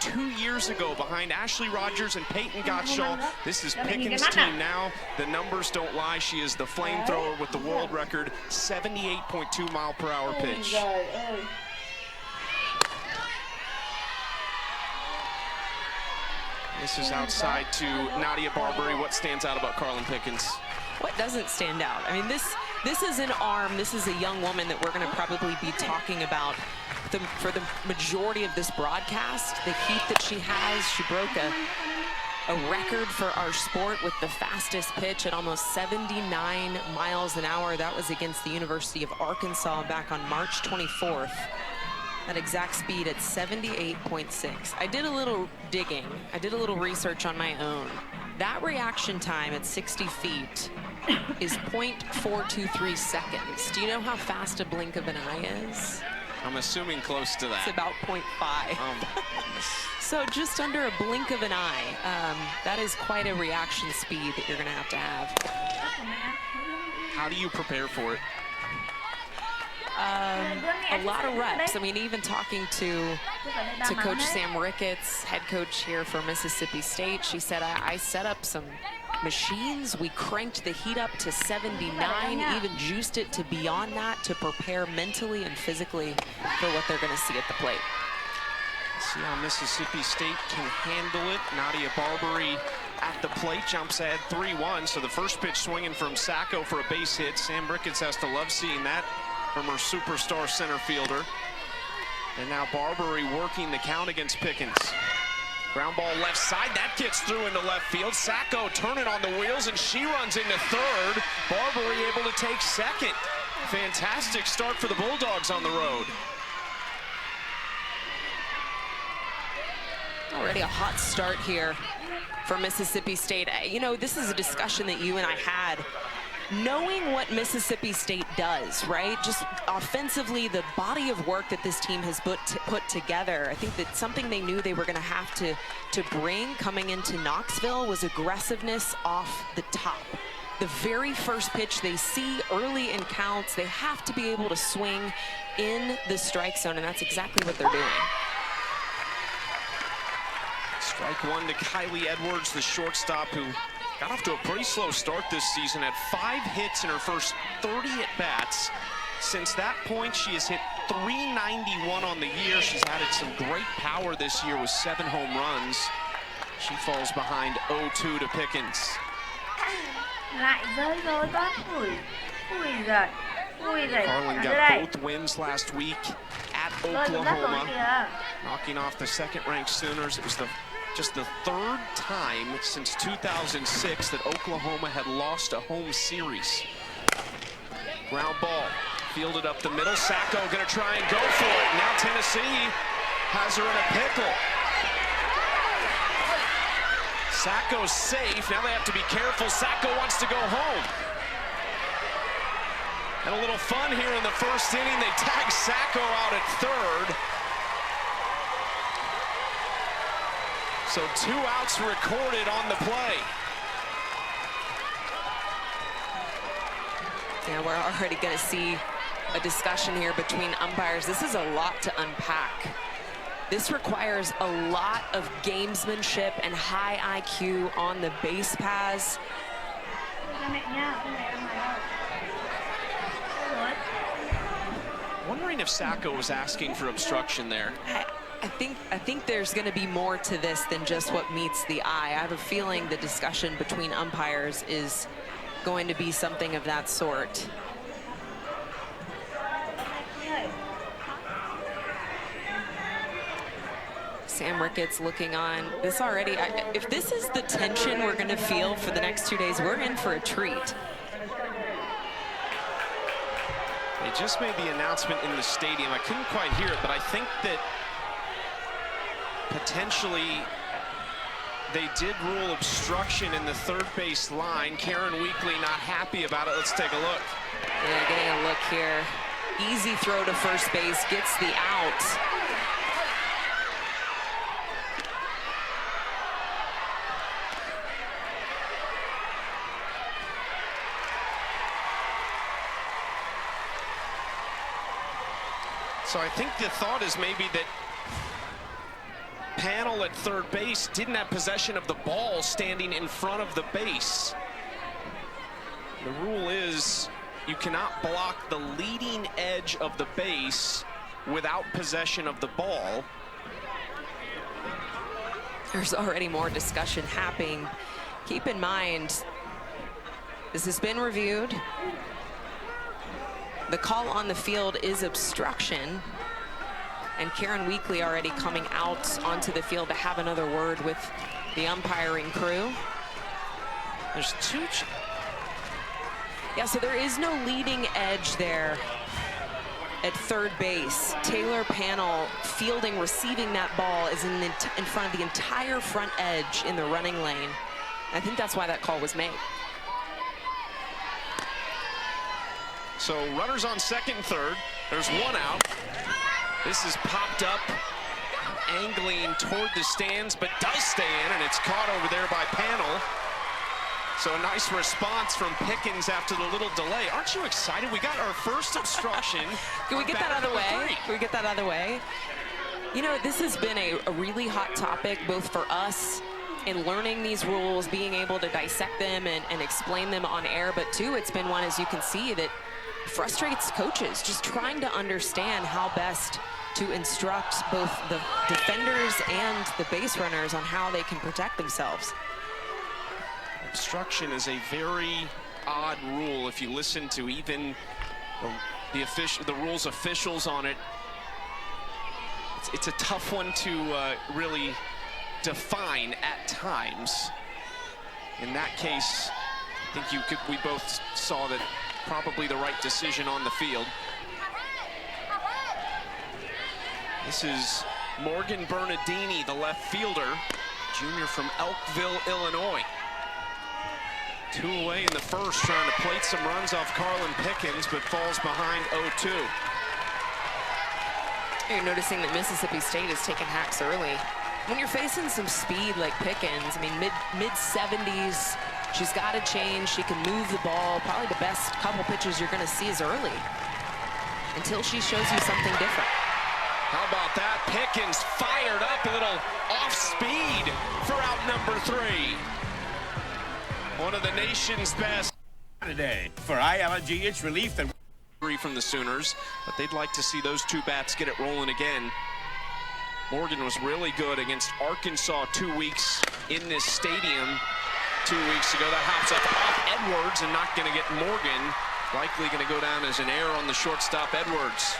2 years ago behind Ashley Rogers and Peyton Gottschall. This is Pickens' team now. The numbers don't lie. She is the flamethrower with the world record 78.2 mile/hour pitch. This is outside to Nadia Barbary. What stands out about Carlin Pickens? What doesn't stand out? I mean, this is an arm. This is a young woman that we're going to probably be talking about for the majority of this broadcast. The heat that she has, she broke a record for our sport with the fastest pitch at almost 79 miles an hour. That was against the University of Arkansas back on March 24th. That exact speed at 78.6. I did a little digging. I did a little research on my own. That reaction time at 60 feet is 0.423 seconds. Do you know how fast a blink of an eye is? I'm assuming close to that. It's about 0.5. Oh my goodness. So just under a blink of an eye. That is quite a reaction speed that you're going to have. How do you prepare for it? A lot of reps. I mean, even talking to Coach Sam Ricketts, head coach here for Mississippi State, she said, I set up some machines. We cranked the heat up to 79, even juiced it to beyond that to prepare mentally and physically for what they're going to see at the plate. See how Mississippi State can handle it. Nadia Barbary at the plate, jumps ahead 3-1. So the first pitch swinging from Sacco for a base hit. Sam Ricketts has to love seeing that from her superstar center fielder. And now Barbary working the count against Pickens. Ground ball left side, that gets through into left field. Sacco turning on the wheels and she runs into third. Barbary able to take second. Fantastic start for the Bulldogs on the road. Already a hot start here for Mississippi State. You know, this is a discussion that you and I had. Knowing what Mississippi State does, right? Just offensively, the body of work that this team has put together, I think that something they knew they were going to have to bring coming into Knoxville was aggressiveness off the top. The very first pitch they see early in counts, they have to be able to swing in the strike zone, and that's exactly what they're doing. Strike one to Kylie Edwards, the shortstop, who got off to a pretty slow start this season. Had 5 hits in her first 30 at-bats. Since that point, she has hit .391 on the year. She's added some great power this year with 7 home runs. She falls behind 0-2 to Pickens. Carlin got both wins last week at Oklahoma, knocking off the second-ranked Sooners. It was just the 3rd time since 2006 that Oklahoma had lost a home series. Ground ball fielded up the middle. Sacco gonna try and go for it. Now Tennessee has her in a pickle. Sacco's safe. Now they have to be careful. Sacco wants to go home. And a little fun here in the first inning. They tag Sacco out at third. So 2 outs recorded on the play. Yeah, we're already going to see a discussion here between umpires. This is a lot to unpack. This requires a lot of gamesmanship and high IQ on the base paths. Wondering if Sacco was asking for obstruction there. I think there's going to be more to this than just what meets the eye. I have a feeling the discussion between umpires is going to be something of that sort. Sam Ricketts looking on. This already, if this is the tension we're going to feel for the next 2 days, we're in for a treat. They just made the announcement in the stadium. I couldn't quite hear it, but I think that potentially they did rule obstruction in the third base line. Karen Weekly not happy about it. Let's take a look. Yeah, getting a look here. Easy throw to first base, gets the out. So I think the thought is maybe that Panel at third base didn't have possession of the ball standing in front of the base. The rule is you cannot block the leading edge of the base without possession of the ball. There's already more discussion happening. Keep in mind, this has been reviewed. The call on the field is obstruction. And Karen Weekly already coming out onto the field to have another word with the umpiring crew. There's two. Yeah, so there is no leading edge there at third base. Taylor Panel fielding, receiving that ball is in front of the entire front edge in the running lane. I think that's why that call was made. So runners on second and third. There's one out. This is popped up, angling toward the stands, but does stay in, and it's caught over there by Panel. So a nice response from Pickens after the little delay. Aren't you excited? We got our first obstruction. Can we get that out of the way? Can we get that out of the way? You know, this has been a really hot topic, both for us in learning these rules, being able to dissect them and explain them on air, but too, it's been one, as you can see, that frustrates coaches, just trying to understand how best to instruct both the defenders and the base runners on how they can protect themselves. Obstruction is a very odd rule if you listen to even the rules officials on it. It's a tough one to really define at times. In that case, I think we both saw that probably the right decision on the field. This is Morgan Bernardini, the left fielder, junior from Elkville, Illinois. 2 away in the first, trying to plate some runs off Carlin Pickens, but falls behind 0-2. You're noticing that Mississippi State is taking hacks early. When you're facing some speed like Pickens, I mean, mid-70s, she's got to change. She can move the ball. Probably the best couple pitches you're going to see is early, until she shows you something different. How about that? Pickens fired up, a little off speed for out number 3. One of the nation's best Today for ILG, it's relief that from the Sooners, but they'd like to see those 2 bats get it rolling again. Morgan was really good against Arkansas 2 weeks in this stadium 2 weeks ago. That hops up off Edwards and not going to get Morgan. Likely going to go down as an error on the shortstop, Edwards.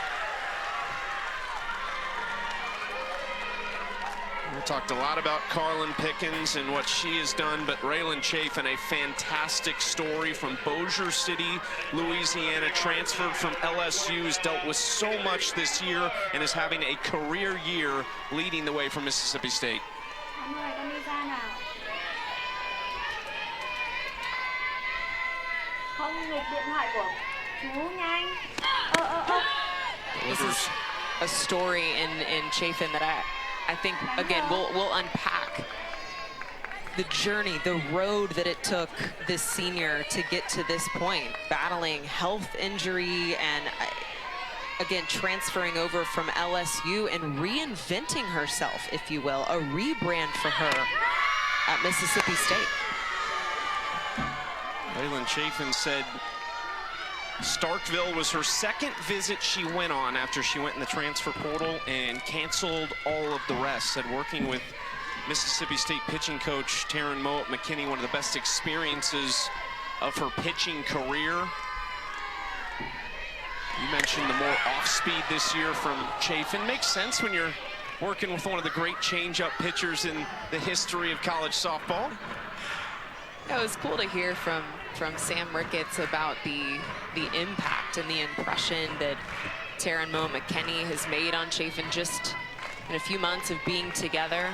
We talked a lot about Carlin Pickens and what she has done, but Raylan Chafin, a fantastic story from Bossier City, Louisiana, transferred from LSU, has dealt with so much this year and is having a career year leading the way for Mississippi State. This is a story in Chafin that I think, again, we'll unpack the journey, the road that it took this senior to get to this point, battling health injury and, again, transferring over from LSU and reinventing herself, if you will, a rebrand for her at Mississippi State. Raylan Chafin said Starkville was her second visit she went on after she went in the transfer portal and canceled all of the rest. Said working with Mississippi State pitching coach Taryn Moe at McKinney, one of the best experiences of her pitching career. You mentioned the more off-speed this year from Chafin. Makes sense when you're working with one of the great change-up pitchers in the history of college softball. It was cool to hear from Sam Ricketts about the impact and the impression that Taryn Moe McKinney has made on Chafin just in a few months of being together.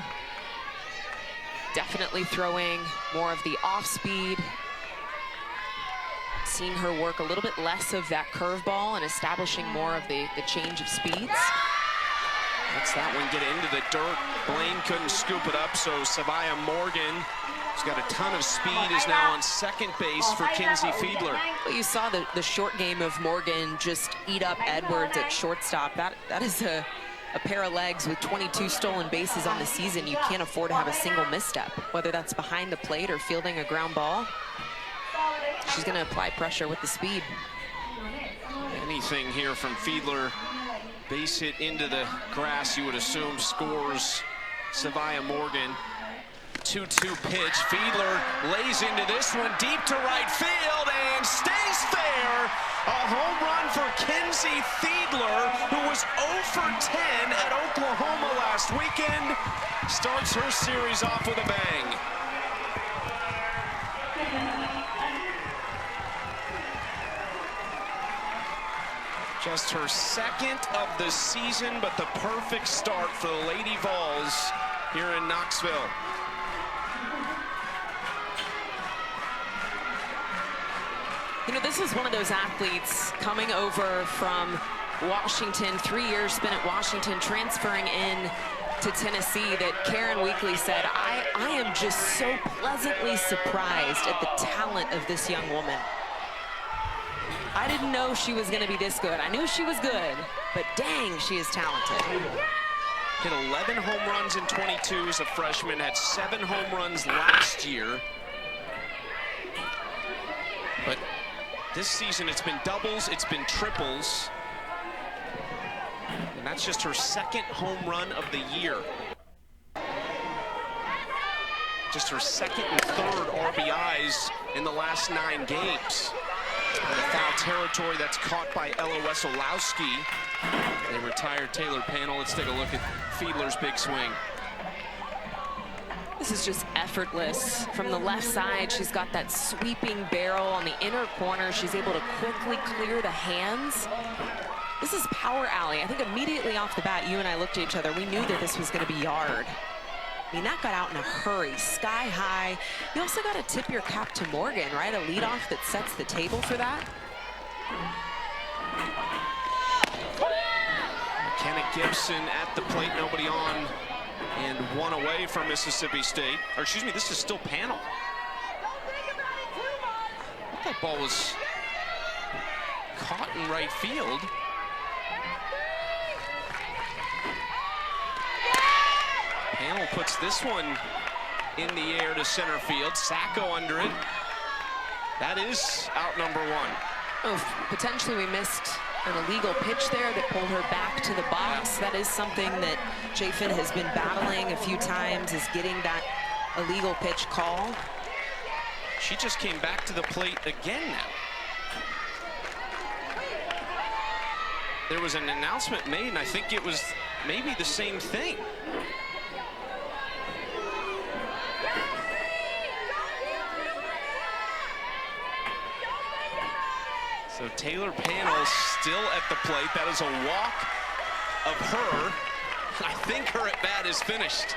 Definitely throwing more of the off-speed, seeing her work a little bit less of that curveball and establishing more of the change of speeds. That's that one get into the dirt. Blaine couldn't scoop it up, so Savia Morgan, who's got a ton of speed, is now on second base for Kinsey Fiedler. Well, you saw the short game of Morgan just eat up Edwards at shortstop. That is a a pair of legs with 22 stolen bases on the season, you can't afford to have a single misstep, whether that's behind the plate or fielding a ground ball. She's going to apply pressure with the speed. Anything here from Fiedler. Base hit into the grass, you would assume scores Savia Morgan. 2-2 pitch. Fiedler lays into this one deep to right field and stays fair. A home run for Kenzie Fiedler, who was 0 for 10 at Oklahoma last weekend. Starts her series off with a bang. Just her second of the season, but the perfect start for the Lady Vols here in Knoxville. You know, this is one of those athletes coming over from Washington, 3 years spent at Washington, transferring in to Tennessee, that Karen Weekly said, I am just so pleasantly surprised at the talent of this young woman. I didn't know she was going to be this good. I knew she was good, but dang, she is talented. Hit 11 home runs in 22 as a freshman, had 7 home runs last year. But this season, it's been doubles, it's been triples. And that's just her second home run of the year. Just her second and third RBIs in the last 9 games. And a foul territory that's caught by Ella Wesolowski. They retired Taylor Panel. Let's take a look at Fiedler's big swing. This is just effortless. From the left side, she's got that sweeping barrel on the inner corner. She's able to quickly clear the hands. This is power alley. I think immediately off the bat, you and I looked at each other. We knew that this was going to be yard. I mean, that got out in a hurry, sky high. You also got to tip your cap to Morgan, right? A leadoff that sets the table for that. McKenna Gibson at the plate, nobody on, and 1 away from Mississippi State. Or excuse me, this is still Panel. That ball was caught in right field. Panel puts this one in the air to center field. Sacco under it. That is out number 1. Oh, potentially we missed an illegal pitch there that pulled her back to the box. That is something that Chafin has been battling a few times, is getting that illegal pitch call. She just came back to the plate again now. There was an announcement made, and I think it was maybe the same thing. So Taylor Panel still at the plate. That is a walk of her. I think her at bat is finished.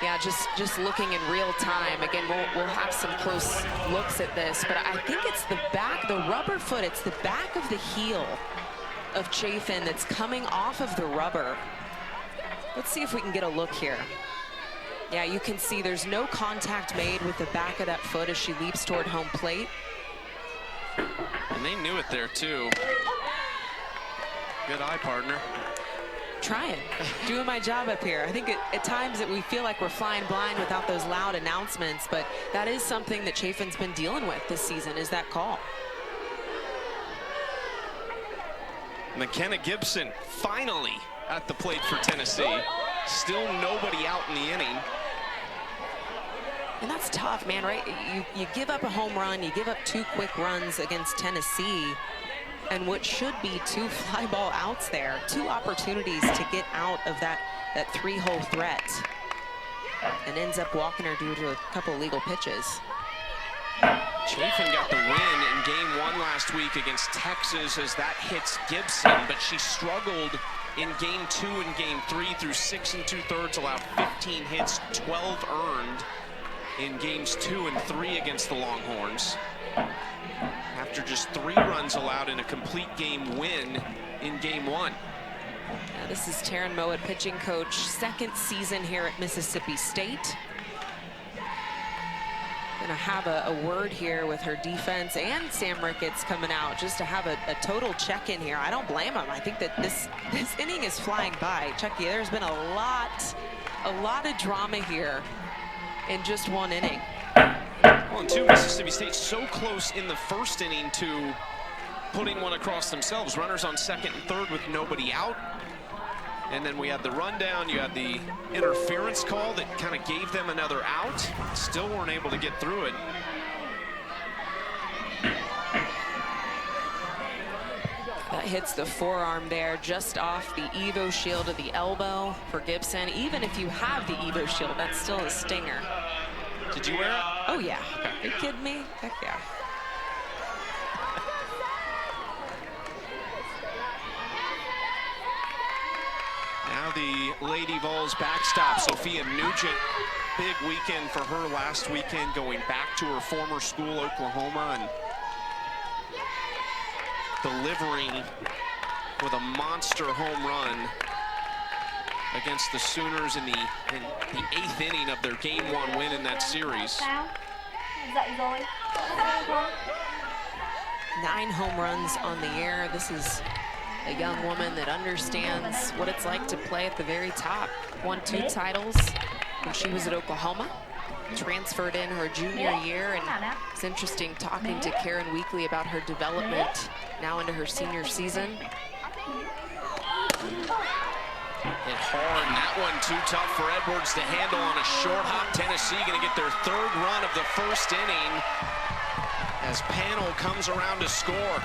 Yeah, just looking in real time. Again, we'll have some close looks at this, but I think it's the back, the rubber foot, it's the back of the heel of Chafin that's coming off of the rubber. Let's see if we can get a look here. Yeah, you can see there's no contact made with the back of that foot as she leaps toward home plate. And they knew it there too. Good eye, partner. Trying, doing my job up here. I think at times that we feel like we're flying blind without those loud announcements, but that is something that Chafin's been dealing with this season, is that call. McKenna Gibson finally at the plate for Tennessee. Still nobody out in the inning. And that's tough, man, right? You give up a home run, you give up 2 quick runs against Tennessee, and what should be 2 fly ball outs there. 2 opportunities to get out of that 3-hole threat. And ends up walking her due to a couple legal pitches. Chafin got the win in game 1 last week against Texas as that hits Gibson, but she struggled in game 2 and game 3 through 6 2/3, allowed 15 hits, 12 earned in games 2 and 3 against the Longhorns. After just 3 runs allowed in a complete game win in game 1. Now, this is Taryn Mowat, pitching coach, 2nd season here at Mississippi State. Gonna have a word here with her defense and Sam Ricketts coming out just to have a total check-in here. I don't blame him. I think that this inning is flying by. Chucky, there's been a lot of drama here in just one inning. Well, and two, Mississippi State so close in the first inning to putting one across themselves. Runners on second and third with nobody out. And then we had the rundown, you had the interference call that kind of gave them another out. Still weren't able to get through it. That hits the forearm there, just off the Evo shield of the elbow for Gibson. Even if you have the Evo shield, that's still a stinger. Did you wear it? Oh yeah, are you kidding me? Heck yeah. Now the Lady Vols backstop, Sophia Nugent. Big weekend for her last weekend, going back to her former school, Oklahoma, and delivering with a monster home run against the Sooners in the 8th inning of their Game 1 win in that series. 9 home runs on the year. This is a young woman that understands what it's like to play at the very top. Won 2 titles when she was at Oklahoma. Transferred in her junior year, and it's interesting talking to Karen Weekly about her development now into her senior season. Hit hard, and that one too tough for Edwards to handle on a short hop. Tennessee going to get their 3rd run of the first inning as Panel comes around to score.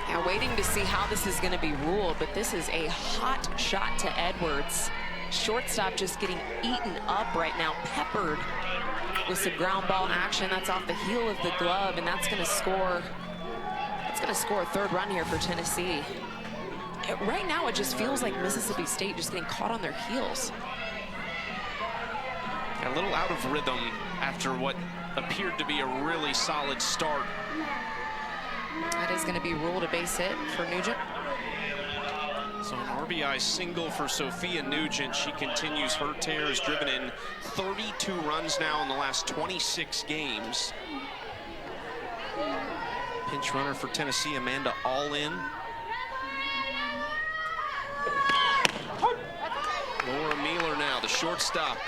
Now waiting to see how this is going to be ruled, but this is a hot shot to Edwards. Shortstop just getting eaten up right now, peppered with some ground ball action. That's off the heel of the glove, and that's going to score. It's going to score a 3rd run here for Tennessee. Right now, it just feels like Mississippi State just getting caught on their heels. A little out of rhythm after what appeared to be a really solid start. That is going to be ruled a base hit for Nugent. So an RBI single for Sophia Nugent. She continues her tear, has driven in 32 runs now in the last 26 games. Pinch runner for Tennessee, Amanda All-In. Laura Mueller now, the shortstop,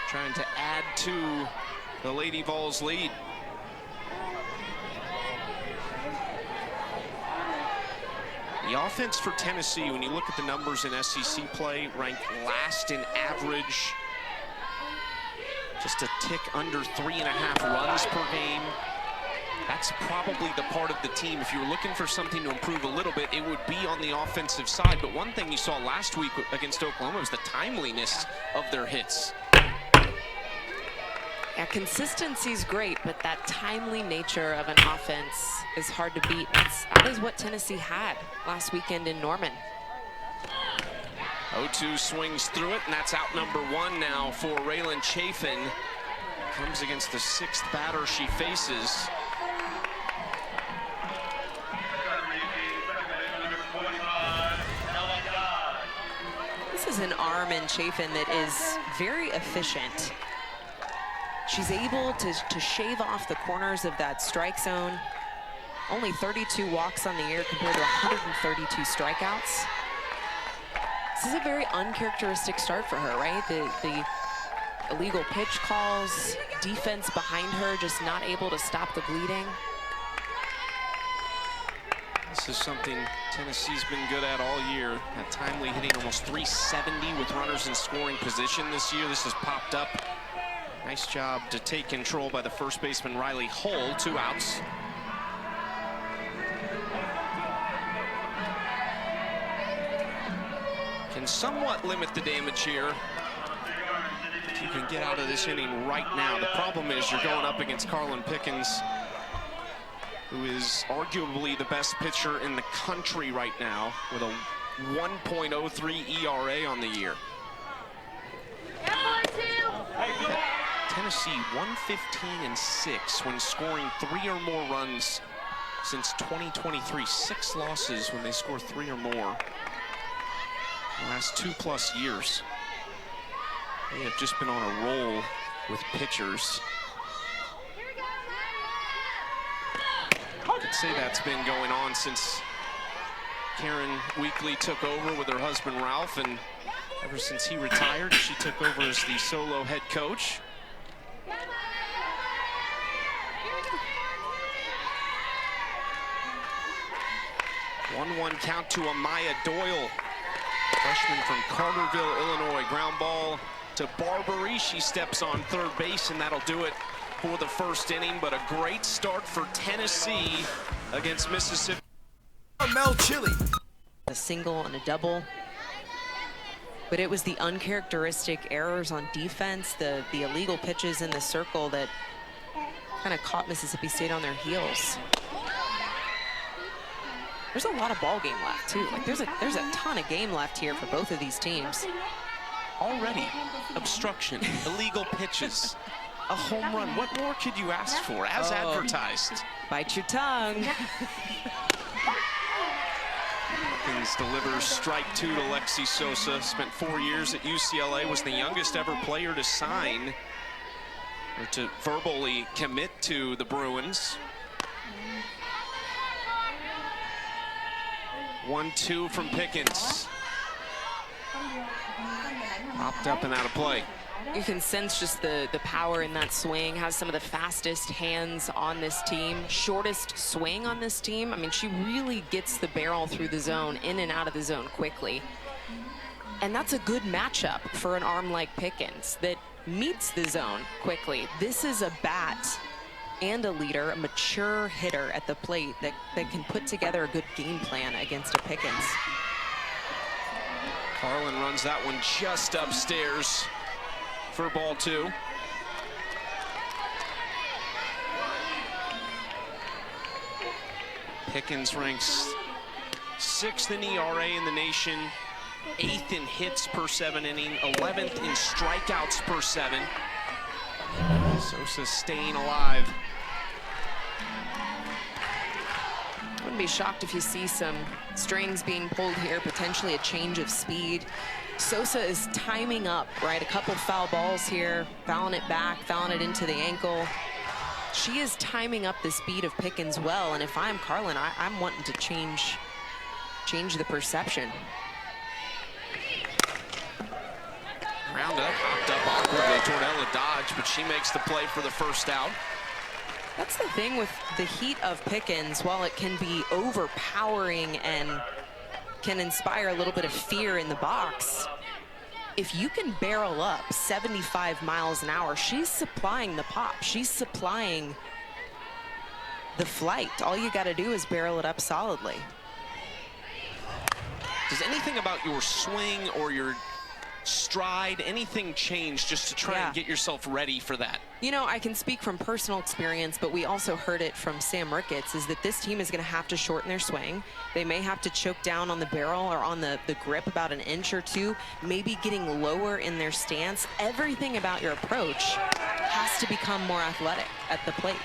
trying to add to the Lady Vols lead. The offense for Tennessee, when you look at the numbers in SEC play, ranked last in average, just a tick under 3.5 runs per game. That's probably the part of the team. If you were looking for something to improve a little bit, it would be on the offensive side. But one thing you saw last week against Oklahoma was the timeliness of their hits. Yeah, consistency's great, but that timely nature of an offense is hard to beat. That is what Tennessee had last weekend in Norman. 0-2 swings through it, and that's out number 1 now for Raylan Chafin. Comes against the 6th batter she faces. This is an arm in Chafin that is very efficient. She's able to shave off the corners of that strike zone. Only 32 walks on the year compared to 132 strikeouts. This is a very uncharacteristic start for her, right? The illegal pitch calls, defense behind her, just not able to stop the bleeding. This is something Tennessee's been good at all year. That timely hitting, almost 370 with runners in scoring position this year. This has popped up. Nice job to take control by the first baseman, Riley Hull. 2 outs. Can somewhat limit the damage here. If you can get out of this inning right now. The problem is you're going up against Carlin Pickens, who is arguably the best pitcher in the country right now with a 1.03 ERA on the year. Tennessee 115-6 when scoring 3 or more runs since 2023. 6 losses when they score 3 or more. The last 2+ years. They have just been on a roll with pitchers. I could say that's been going on since Karen Weekly took over with her husband Ralph, and ever since he retired, she took over as the solo head coach. 1-1 count to Amaya Doyle, freshman from Carterville, Illinois. Ground ball to Barbary. She steps on third base, and that'll do it for the first inning. But a great start for Tennessee against Mississippi. Mel Chili. A single and a double. But it was the uncharacteristic errors on defense, the illegal pitches in the circle that kind of caught Mississippi State on their heels. There's a lot of ball game left too. Like there's a ton of game left here for both of these teams. Already obstruction, illegal pitches, a home run. What more could you ask for as advertised? Bite your tongue. Hopkins delivers strike 2 to Lexi Sosa. Spent 4 years at UCLA, was the youngest ever player to sign or to verbally commit to the Bruins. 1-2 from Pickens. Popped up and out of play. You can sense just the power in that swing. Has some of the fastest hands on this team, shortest swing on this team. I mean, she really gets the barrel through the zone, in and out of the zone quickly. And that's a good matchup for an arm like Pickens that meets the zone quickly. This is a bat and a leader, a mature hitter at the plate that can put together a good game plan against a Pickens. Carlin runs that one just upstairs for ball 2. Pickens ranks 6th in ERA in the nation, 8th in hits per 7 inning, 11th in strikeouts per 7. Sosa staying alive. Wouldn't be shocked if you see some strings being pulled here, potentially a change of speed. Sosa is timing up, right? A couple foul balls here, fouling it back, fouling it into the ankle. She is timing up the speed of Pickens well, and if I'm Carlin, I'm wanting to change the perception. Round up, hopped up awkwardly toward Ella Dodge, but she makes the play for the first out. That's the thing with the heat of Pickens. While it can be overpowering and can inspire a little bit of fear in the box, if you can barrel up 75 miles an hour, she's supplying the pop. She's supplying the flight. All you got to do is barrel it up solidly. Does anything about your swing or your stride, anything change just to try and get yourself ready for that? You know, I can speak from personal experience, but we also heard it from Sam Ricketts, is that this team is going to have to shorten their swing. They may have to choke down on the barrel or on the grip about an inch or two, maybe getting lower in their stance. Everything about your approach has to become more athletic at the plate.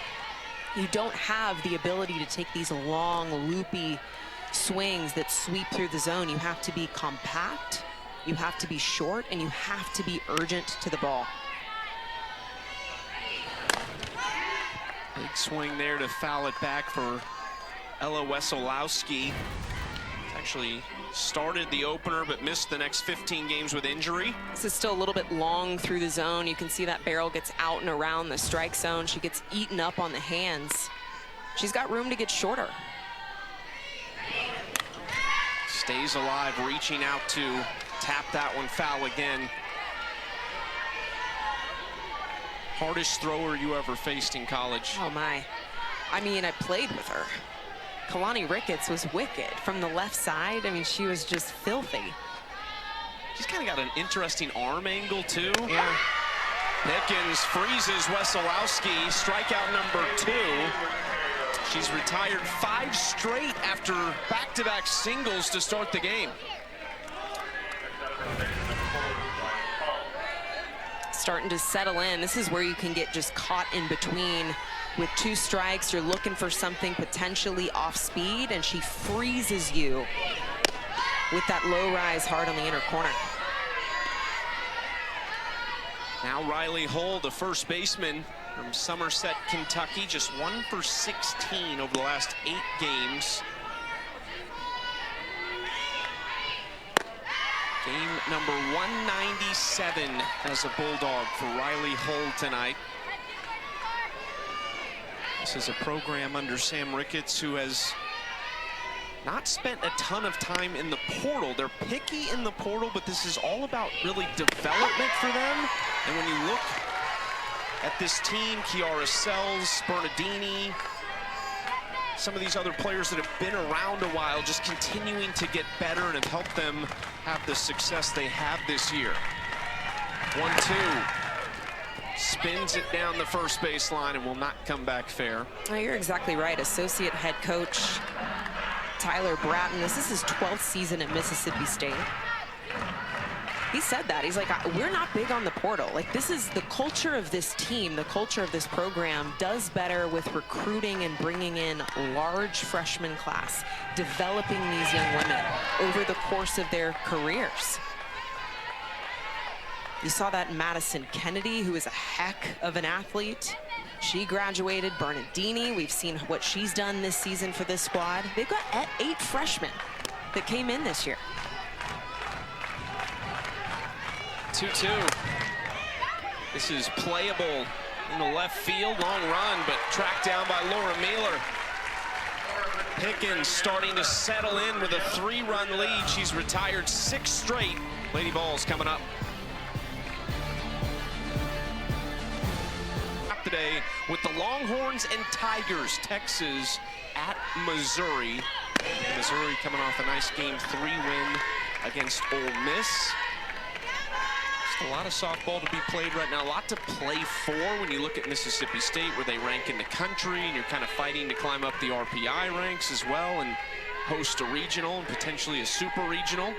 You don't have the ability to take these long, loopy swings that sweep through the zone. You have to be compact, you have to be short, and you have to be urgent to the ball. Big swing there to foul it back for Ella Wesolowski. Actually started the opener but missed the next 15 games with injury. This is still a little bit long through the zone. You can see that barrel gets out and around the strike zone. She gets eaten up on the hands. She's got room to get shorter. Stays alive, reaching out to tap that one foul again. Hardest thrower you ever faced in college? Oh my. I mean, I played with her. Kalani Ricketts was wicked from the left side. I mean, she was just filthy. She's kind of got an interesting arm angle too. Yeah. Pickens freezes Wesolowski, strikeout number 2. She's retired 5 straight after back-to-back singles to start the game. Starting to settle in. This is where you can get just caught in between with 2 strikes, you're looking for something potentially off speed, and she freezes you with that low rise hard on the inner corner. Now Riley Hull, the first baseman from Somerset, Kentucky, just 1 for 16 over the last 8 games. Game number 197 as a Bulldog for Riley Hull tonight. This is a program under Sam Ricketts who has not spent a ton of time in the portal. They're picky in the portal, but this is all about really development for them. And when you look at this team, Kiara Sells, Bernardini, some of these other players that have been around a while, just continuing to get better and have helped them have the success they have this year. 1-2. Spins it down the first baseline and will not come back fair. Oh, you're exactly right. Associate head coach Tyler Bratton, this is his 12th season at Mississippi State. He said that. He's like, we're not big on the portal. Like, this is the culture of this team, the culture of this program does better with recruiting and bringing in large freshman class, developing these young women over the course of their careers. You saw that in Madison Kennedy, who is a heck of an athlete. She graduated. Bernardini, we've seen what she's done this season for this squad. They've got 8 freshmen that came in this year. 2-2. This is playable in the left field. Long run, but tracked down by Laura Mealer. Pickens starting to settle in with a 3-run lead. She's retired 6 straight. Lady Vols coming up. Today with the Longhorns and Tigers. Texas at Missouri. Missouri coming off a nice Game 3 win against Ole Miss. Just a lot of softball to be played right now. A lot to play for when you look at Mississippi State, where they rank in the country, and you're kind of fighting to climb up the RPI ranks as well and host a regional and potentially a super regional.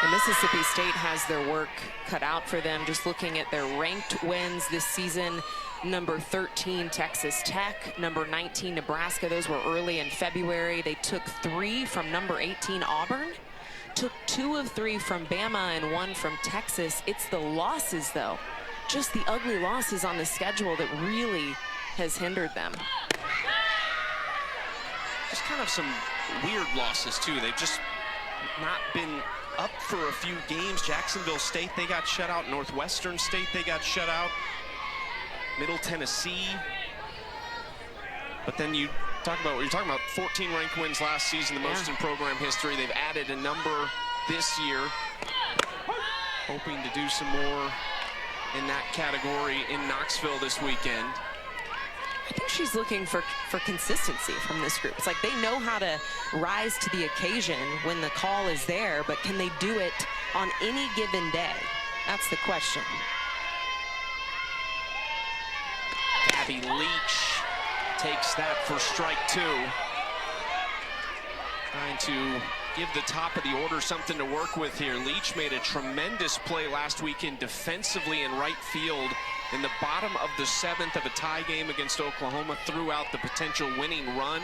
And Mississippi State has their work cut out for them. Just looking at their ranked wins this season, number 13 Texas Tech, number 19 Nebraska. Those were early in February. They took 3 from number 18 Auburn, took 2 of 3 from Bama and 1 from Texas. It's the losses, though, just the ugly losses on the schedule that really has hindered them. Just kind of some weird losses too. They've just not been up for a few games. Jacksonville State, they got shut out. Northwestern State, they got shut out. Middle Tennessee. But then you talk about what you're talking about, 14 ranked wins last season, the most in program history. They've added a number this year, hoping to do some more in that category in Knoxville this weekend. I think she's looking for consistency from this group. It's like they know how to rise to the occasion when the call is there, but can they do it on any given day? That's the question. Gabby Leach takes that for strike 2. Trying to give the top of the order something to work with here. Leach made a tremendous play last weekend defensively in right field in the bottom of the 7th of a tie game against Oklahoma, threw out the potential winning run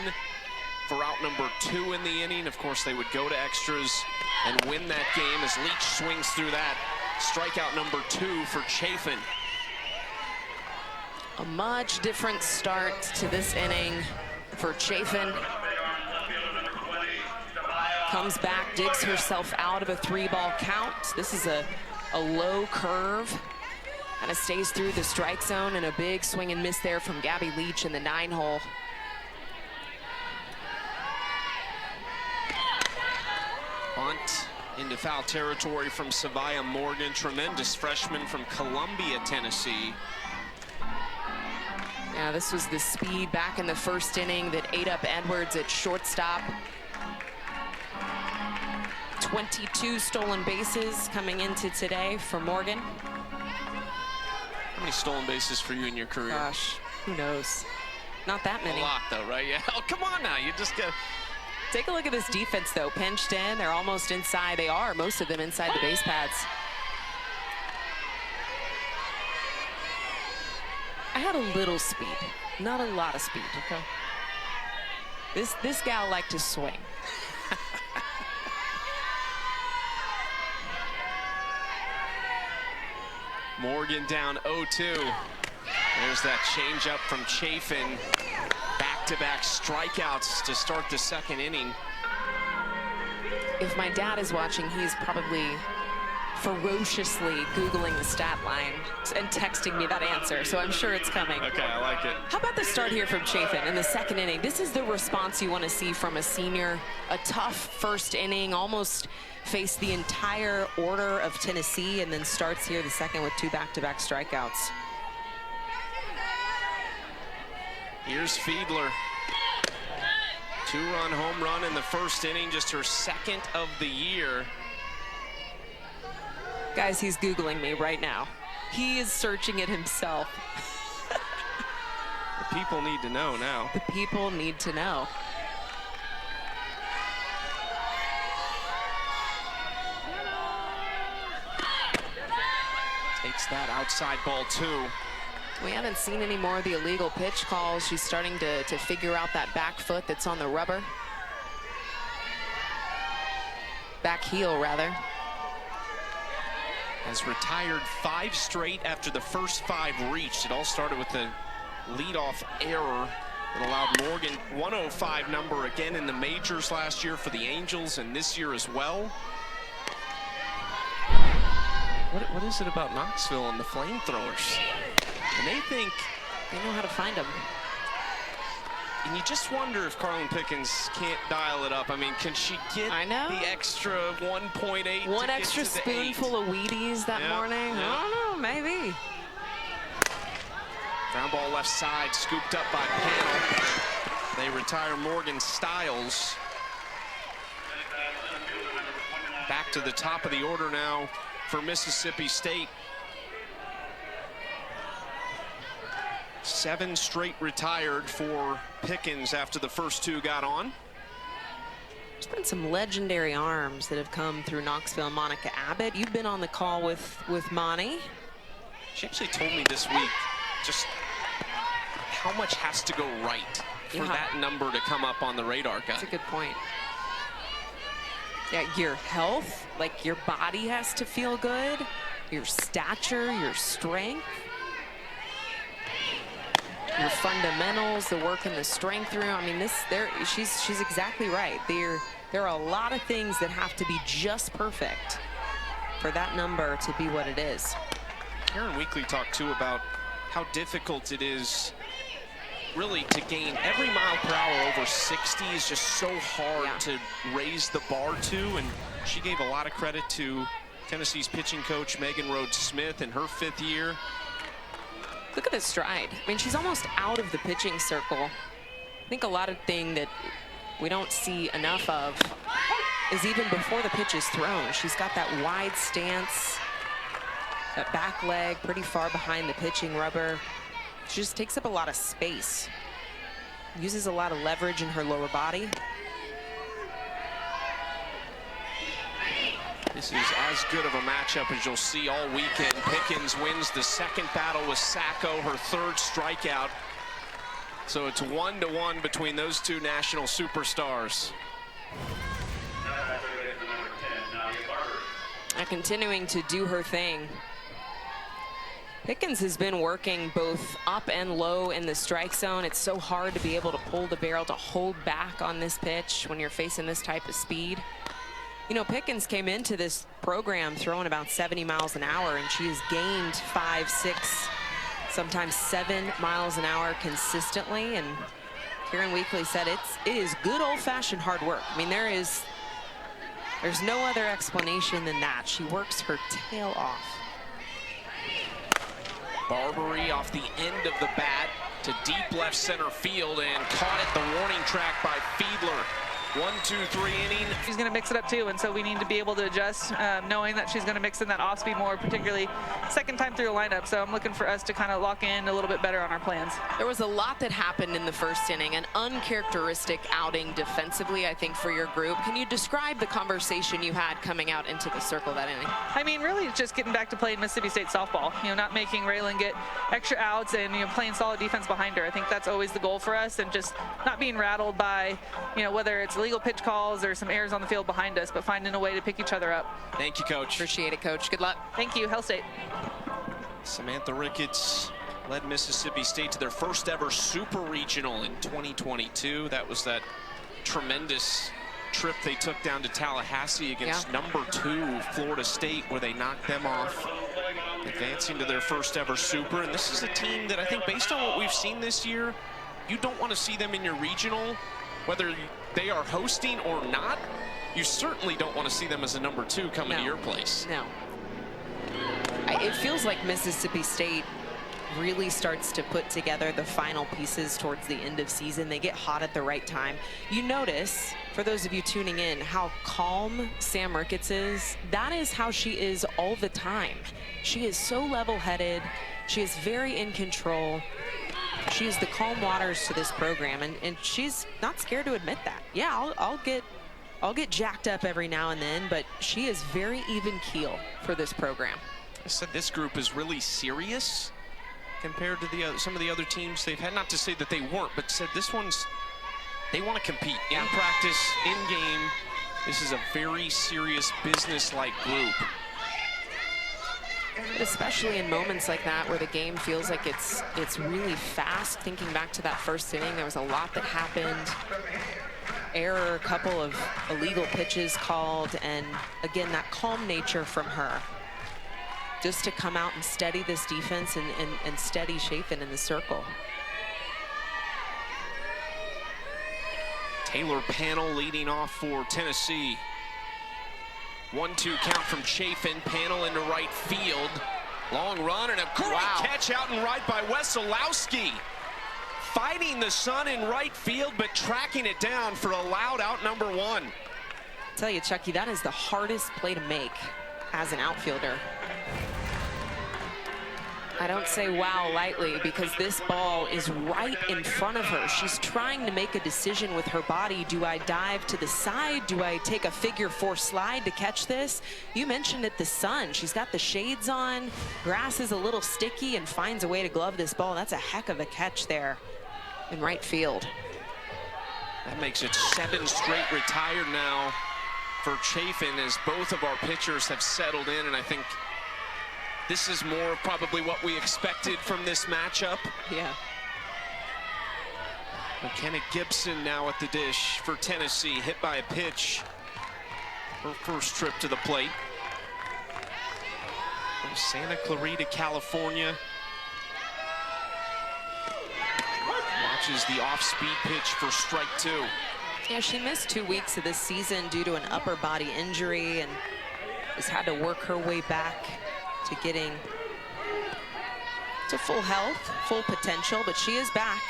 for out number 2 in the inning. Of course, they would go to extras and win that game as Leach swings through that. Strikeout number 2 for Chafin. A much different start to this inning for Chafin. Comes back, digs herself out of a 3-ball count. This is a low curve. Kind of stays through the strike zone, and a big swing and miss there from Gabby Leach in the 9-hole. Bunt into foul territory from Savia Morgan, tremendous freshman from Columbia, Tennessee. Yeah, this was the speed back in the first inning that ate up Edwards at shortstop. 22 stolen bases coming into today for Morgan. How many stolen bases for you in your career? Gosh, who knows? Not that many. A lot, though, right? Yeah. Oh, come on now. You just got. Take a look at this defense, though. Pinched in. They're almost inside. They are, most of them, inside the base pads. I had a little speed, not a lot of speed. Okay. This gal liked to swing. Morgan down 0-2. There's that changeup from Chafin. Back-to-back strikeouts to start the second inning. If my dad is watching, he's probably ferociously Googling the stat line and texting me that answer, so I'm sure it's coming. Okay, I like it. How about the start here from Chafin in the second inning? This is the response you want to see from a senior. A tough first inning, almost faced the entire order of Tennessee, and then starts here the second with 2 back-to-back strikeouts. Here's Fiedler. 2-run home run in the first inning, just her second of the year. Guys, he's Googling me right now. He is searching it himself. The people need to know now. The people need to know. Takes that outside ball 2. We haven't seen any more of the illegal pitch calls. She's starting to figure out that back foot that's on the rubber. Back heel, rather. Has retired 5 straight after the first 5 reached. It all started with the leadoff error that allowed Morgan 105 number again in the majors last year for the Angels and this year as well. What is it about Knoxville and the flamethrowers? And they think they know how to find them. And you just wonder if Carlin Pickens can't dial it up. I mean, can she get the extra 1.8? One extra spoonful of Wheaties that morning? Yeah. I don't know, maybe. Ground ball left side, scooped up by Pannell. They retire Morgan Stiles. Back to the top of the order now for Mississippi State. 7 straight retired for Pickens after the first 2 got on. There's been some legendary arms that have come through Knoxville. Monica Abbott, you've been on the call with Monty. She actually told me this week just how much has to go right for that number to come up on the radar guide. That's a good point. Yeah, your health, like your body has to feel good, your stature, your strength, your fundamentals, the work in the strength room. I mean, she's exactly right. There are a lot of things that have to be just perfect for that number to be what it is. Karen Weekly talked too about how difficult it is really to gain every mile per hour over 60 is just so hard to raise the bar to, and she gave a lot of credit to Tennessee's pitching coach Megan Rhodes Smith in her 5th year. Look at the stride. I mean, she's almost out of the pitching circle. I think a lot of thing that we don't see enough of is even before the pitch is thrown. She's got that wide stance, that back leg pretty far behind the pitching rubber. She just takes up a lot of space. Uses a lot of leverage in her lower body. This is as good of a matchup as you'll see all weekend. Pickens wins the second battle with Sacco, her 3rd strikeout. So it's 1-1 between those 2 national superstars. Continuing to do her thing. Pickens has been working both up and low in the strike zone. It's so hard to be able to pull the barrel, to hold back on this pitch when you're facing this type of speed. You know, Pickens came into this program throwing about 70 miles an hour, and she has gained 5, 6, sometimes 7 miles an hour consistently. And Karen Weekly said it is good old-fashioned hard work. I mean, there's no other explanation than that. She works her tail off. Barbary off the end of the bat to deep left center field and caught at the warning track by Fiedler. 1, 2, 3 inning. She's going to mix it up too, and so we need to be able to adjust, knowing that she's going to mix in that off speed more, particularly second time through the lineup. So I'm looking for us to kind of lock in a little bit better on our plans. There was a lot that happened in the first inning, an uncharacteristic outing defensively, I think, for your group. Can you describe the conversation you had coming out into the circle that inning? I mean, really, it's just getting back to playing Mississippi State softball. You know, not making Raylan get extra outs and, you know, playing solid defense behind her. I think that's always the goal for us, and just not being rattled by, you know, whether it's illegal pitch calls or some errors on the field behind us, but finding a way to pick each other up. Thank you, Coach. Appreciate it, Coach. Good luck. Thank you, Hell State. Samantha Ricketts led Mississippi State to their first ever Super Regional in 2022. That was that tremendous trip they took down to Tallahassee against number 2 Florida State, where they knocked them off, advancing to their first ever Super. And this is a team that I think, based on what we've seen this year, you don't want to see them in your regional, whether they are hosting or not. You certainly don't want to see them as a number 2 coming to your place. No. It feels like Mississippi State really starts to put together the final pieces towards the end of season. They get hot at the right time. You notice, for those of you tuning in, how calm Sam Ricketts is. That is how she is all the time. She is so level-headed. She is very in control. She is the calm waters to this program, and she's not scared to admit that. Yeah, I'll get jacked up every now and then, but she is very even keel for this program. I said this group is really serious compared to some of the other teams they've had. Not to say that they weren't, but said this one's, they want to compete in practice, in game. This is a very serious business-like group. But especially in moments like that where the game feels like it's really fast. Thinking back to that first inning, there was a lot that happened. Error, a couple of illegal pitches called, and again, that calm nature from her. Just to come out and steady this defense and steady Chafin in the circle. Taylor Panel leading off for Tennessee. 1-2 count from Chafin. Panel into right field. Long run and a great catch out and right by Wesolowski. Fighting the sun in right field, but tracking it down for a loud out number 1. I tell you, Chucky, that is the hardest play to make as an outfielder. I don't say wow lightly, because this ball is right in front of her. She's trying to make a decision with her body. Do I dive to the side? Do I take a figure 4 slide to catch this? You mentioned it, the sun. She's got the shades on. Grass is a little sticky and finds a way to glove this ball. That's a heck of a catch there in right field. That makes it 7 straight retired now for Chafin, as both of our pitchers have settled in, and I think this is more of probably what we expected from this matchup. Yeah. McKenna Gibson now at the dish for Tennessee, hit by a pitch. Her first trip to the plate. From Santa Clarita, California. Watches the off-speed pitch for strike 2. Yeah, she missed 2 weeks of this season due to an upper body injury and has had to work her way back to getting to full health, full potential, but she is back.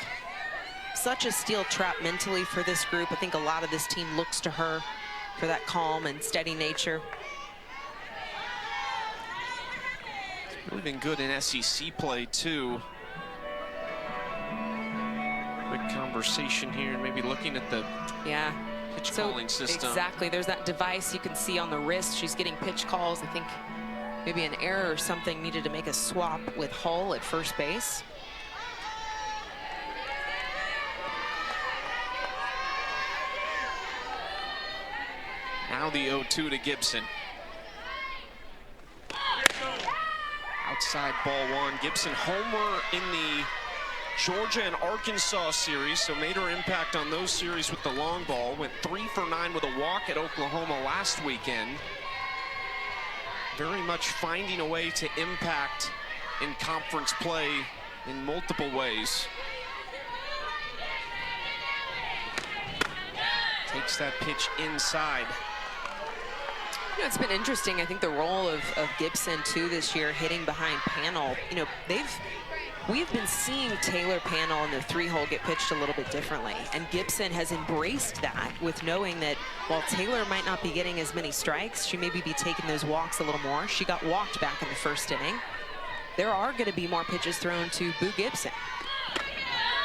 Such a steel trap mentally for this group. I think a lot of this team looks to her for that calm and steady nature. It's really been good in SEC play too. Quick conversation here, maybe looking at the pitch calling system. Exactly, there's that device you can see on the wrist. She's getting pitch calls. I think maybe an error or something, needed to make a swap with Hull at first base. Now the 0-2 to Gibson. Outside ball 1. Gibson homer in the Georgia and Arkansas series, so made her impact on those series with the long ball. Went 3 for 9 with a walk at Oklahoma last weekend. Very much finding a way to impact in conference play in multiple ways. Takes that pitch inside. You know, it's been interesting. I think the role of Gibson too this year, hitting behind Panel. You know, they've we've been seeing Taylor Panel in the 3-hole get pitched a little bit differently. And Gibson has embraced that with knowing that while Taylor might not be getting as many strikes, she maybe be taking those walks a little more. She got walked back in the first inning. There are going to be more pitches thrown to Boo Gibson.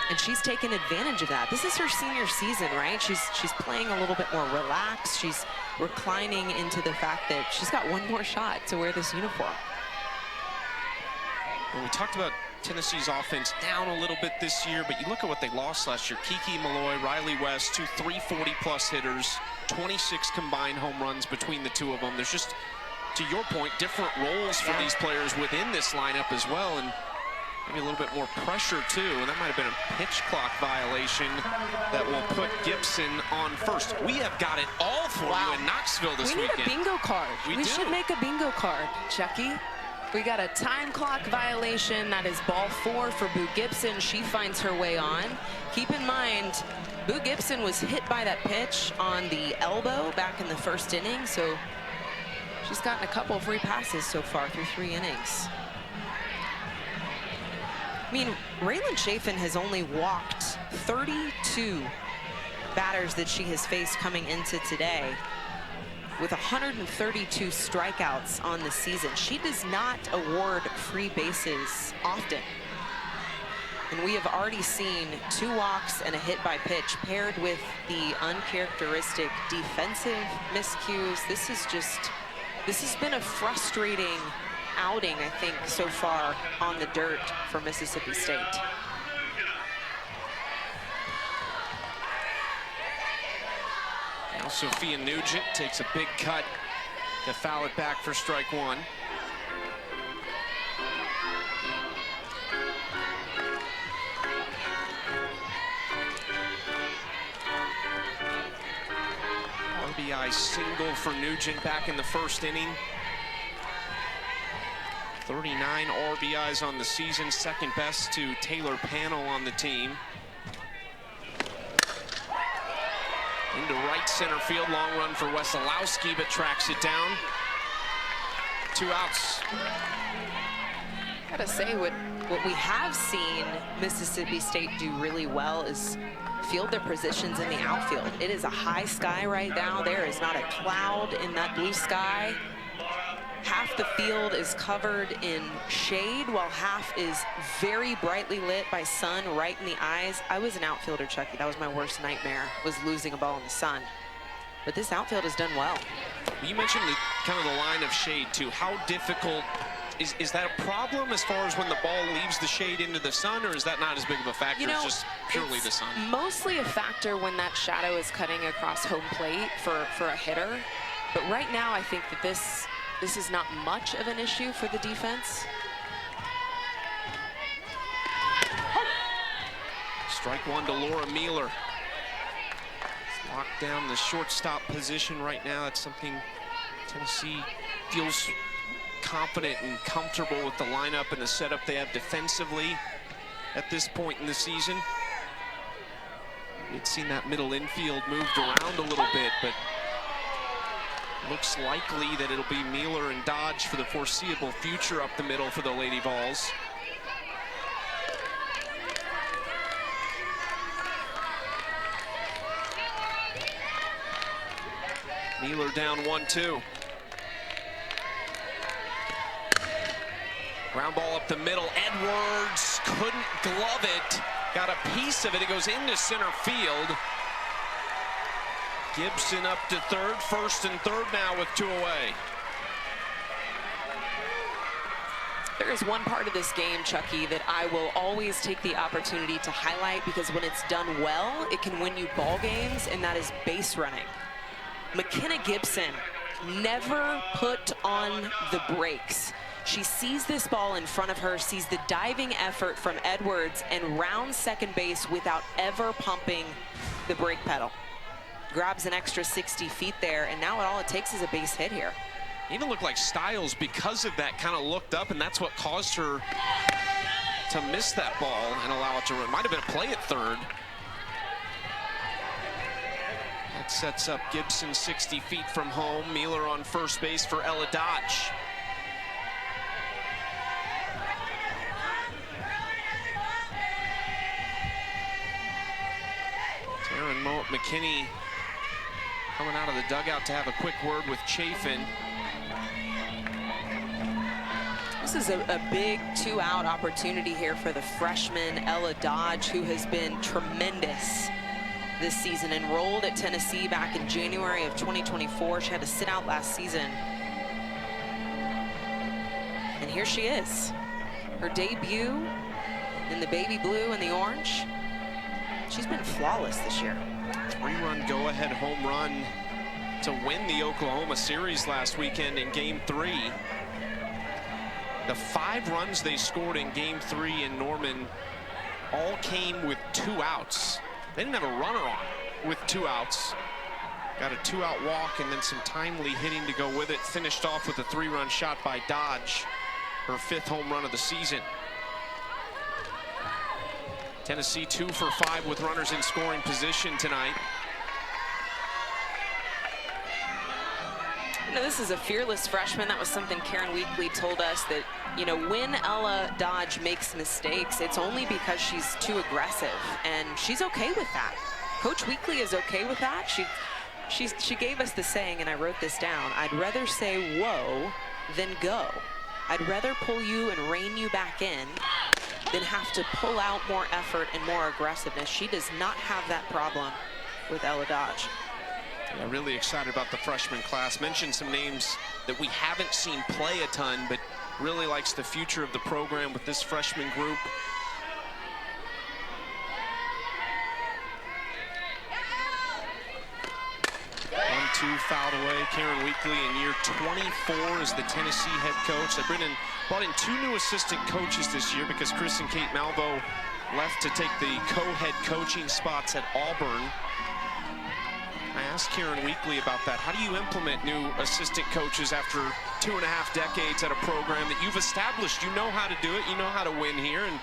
And she's taken advantage of that. This is her senior season, right? She's playing a little bit more relaxed. She's reclining into the fact that she's got one more shot to wear this uniform. Well, we talked about Tennessee's offense down a little bit this year, but you look at what they lost last year. Kiki Malloy, Riley West, 2 340-plus hitters, 26 combined home runs between the two of them. There's just, to your point, different roles for these players within this lineup as well, and maybe a little bit more pressure too. And that might have been a pitch clock violation that will put Gibson on first. We have got it all for you in Knoxville this weekend. We need a bingo card. We do. should make a bingo card, Chucky. We got a time clock violation. That is ball 4 for Boo Gibson. She finds her way on. Keep in mind, Boo Gibson was hit by that pitch on the elbow back in the first inning, so she's gotten a couple of free passes so far through 3 innings. I mean, Raylan Chafin has only walked 32 batters that she has faced coming into today, with 132 strikeouts on the season. She does not award free bases often. And we have already seen 2 walks and a hit by pitch paired with the uncharacteristic defensive miscues. This has been a frustrating outing, I think, so far on the dirt for Mississippi State. Now Sophia Nugent takes a big cut to foul it back for strike 1. RBI single for Nugent back in the first inning. 39 RBIs on the season, second best to Taylor Panel on the team. Into right center field, long run for Wesolowski, but tracks it down. 2 outs. Gotta say, what we have seen Mississippi State do really well is field their positions in the outfield. It is a high sky right now. There is not a cloud in that blue sky. Half the field is covered in shade, while half is very brightly lit by sun right in the eyes. I was an outfielder, Chucky. That was my worst nightmare, was losing a ball in the sun. But this outfield has done well. You mentioned kind of the line of shade, too. How difficult, is that a problem as far as when the ball leaves the shade into the sun, or is that not as big of a factor? It's just purely the sun? Mostly a factor when that shadow is cutting across home plate for a hitter. But right now, I think that this is not much of an issue for the defense. Strike 1 to Laura Mueller. Locked down the shortstop position right now. That's something Tennessee feels confident and comfortable with the lineup and the setup they have defensively at this point in the season. We'd seen that middle infield moved around a little bit, but looks likely that it'll be Mueller and Dodge for the foreseeable future up the middle for the Lady Vols. Mueller down 1-2. Ground ball up the middle. Edwards couldn't glove it. Got a piece of it. It goes into center field. Gibson up to third, first and third now with 2 away. There is one part of this game, Chucky, that I will always take the opportunity to highlight, because when it's done well, it can win you ball games, and that is base running. McKenna Gibson never put on the brakes. She sees this ball in front of her, sees the diving effort from Edwards, and rounds second base without ever pumping the brake pedal. Grabs an extra 60 feet there, and now all it takes is a base hit here. Even looked like Styles, because of that, kind of looked up, and that's what caused her to miss that ball and allow it to run. Might have been a play at third. That sets up Gibson 60 feet from home. Mueller on first base for Ella Dodge. Taryn McKinney coming out of the dugout to have a quick word with Chafin. This is a big two-out opportunity here for the freshman Ella Dodge, who has been tremendous this season. Enrolled at Tennessee back in January of 2024. She had to sit out last season. And here she is. Her debut in the baby blue and the orange. She's been flawless this year. 3-run go-ahead home run to win the Oklahoma series last weekend in Game 3. The 5 runs they scored in Game 3 in Norman all came with 2 outs. They didn't have a runner on with 2 outs. Got a 2-out walk and then some timely hitting to go with it. Finished off with a 3-run shot by Dodge, her 5th home run of the season. Tennessee 2 for 5 with runners in scoring position tonight. You know, this is a fearless freshman. That was something Karen Weekly told us, that, you know, when Ella Dodge makes mistakes, it's only because she's too aggressive, and she's okay with that. Coach Weekly is okay with that. She gave us the saying, and I wrote this down: I'd rather say whoa than go. I'd rather pull you and rein you back in than have to pull out more effort and more aggressiveness. She does not have that problem with Ella Dodge. Yeah, really excited about the freshman class. Mentioned some names that we haven't seen play a ton, but really likes the future of the program with this freshman group. One-two fouled away. Karen Weekly in year 24 as the Tennessee head coach. They brought in 2 new assistant coaches this year because Chris and Kate Malvo left to take the co-head coaching spots at Auburn. I asked Karen Weekly about that. How do you implement new assistant coaches after 2.5 decades at a program that you've established? You know how to do it. You know how to win here. And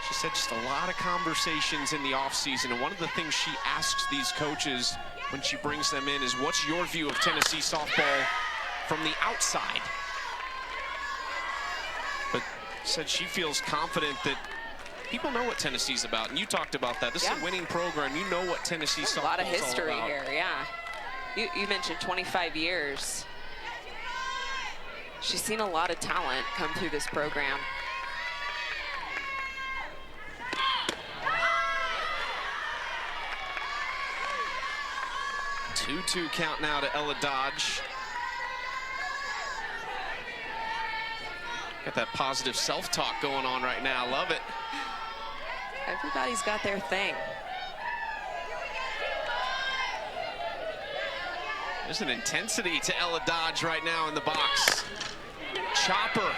she said just a lot of conversations in the offseason. And one of the things she asks these coaches when she brings them in is, what's your view of Tennessee softball from the outside? But said she feels confident that people know what Tennessee's about, and you talked about that. This is a winning program. You know what Tennessee softball is all about. A lot of history here, yeah. You mentioned 25 years. She's seen a lot of talent come through this program. Two count now to Ella Dodge. Got that positive self-talk going on right now. Love it. Everybody's got their thing. There's an intensity to Ella Dodge right now in the box. Chopper,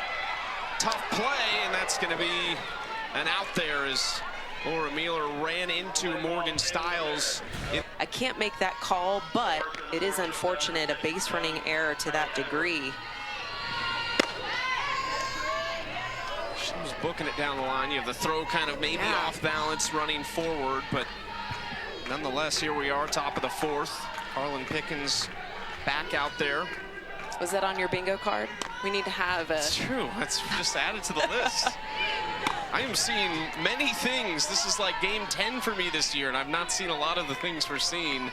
tough play, and that's going to be an out there as Laura Mueller ran into Morgan Stiles. I can't make that call, but it is unfortunate, a base running error to that degree. She was booking it down the line. You have the throw kind of maybe off balance running forward, but nonetheless, here we are, top of the 4th. Carlin Pickens back out there. Was that on your bingo card? We need to have a... It's true. That's just added to the list. I am seeing many things. This is like game 10 for me this year, and I've not seen a lot of the things we're seeing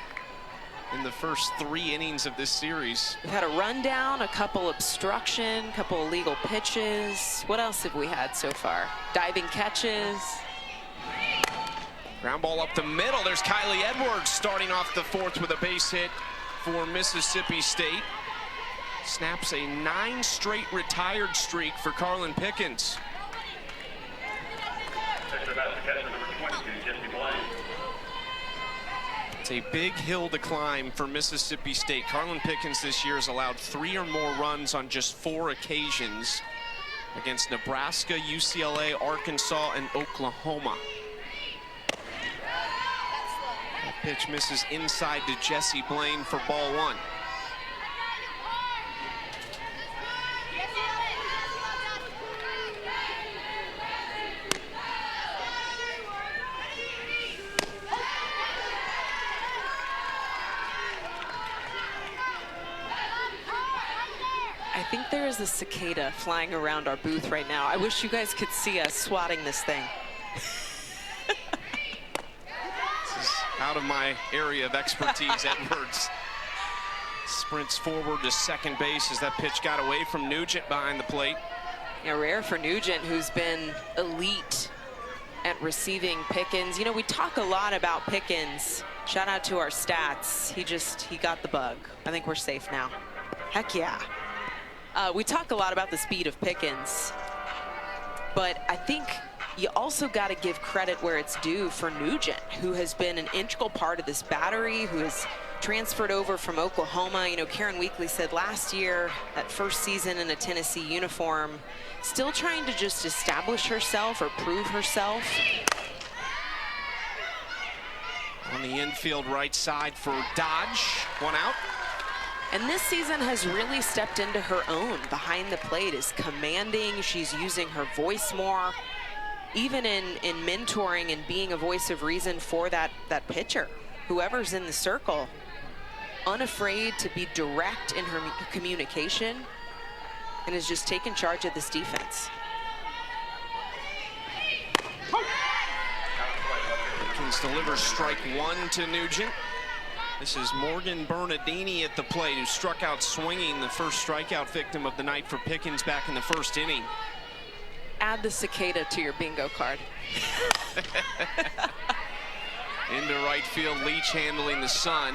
in the first 3 innings of this series. We've had a rundown, a couple obstruction, a couple illegal pitches. What else have we had so far? Diving catches. Ground ball up the middle. There's Kylie Edwards starting off the 4th with a base hit for Mississippi State. Snaps a 9 straight retired streak for Carlin Pickens. It's a big hill to climb for Mississippi State. Carlin Pickens this year has allowed 3 or more runs on just 4 occasions against Nebraska, UCLA, Arkansas, and Oklahoma. That pitch misses inside to Jessie Blaine for ball 1. I think there is a cicada flying around our booth right now. I wish you guys could see us swatting this thing. This is how out of my area of expertise. Edwards sprints forward to second base as that pitch got away from Nugent behind the plate. Yeah, rare for Nugent, who's been elite at receiving Pickens. You know, we talk a lot about Pickens. Shout out to our stats. He got the bug. I think we're safe now. Heck yeah. We talk a lot about the speed of Pickens, but I think you also got to give credit where it's due for Nugent, who has been an integral part of this battery, who has transferred over from Oklahoma. You know, Karen Weekly said last year, that first season in a Tennessee uniform, still trying to just establish herself or prove herself. On the infield right side for Dodge, one out. And this season has really stepped into her own behind the plate, is commanding. She's using her voice more, even in mentoring and being a voice of reason for that pitcher, whoever's in the circle, unafraid to be direct in her communication, and has just taken charge of this defense. Pickens delivers strike one to Nugent. This is Morgan Bernardini at the plate, who struck out swinging, the first strikeout victim of the night for Pickens back in the first inning. Add the cicada to your bingo card. Into right field, Leach handling the Sun.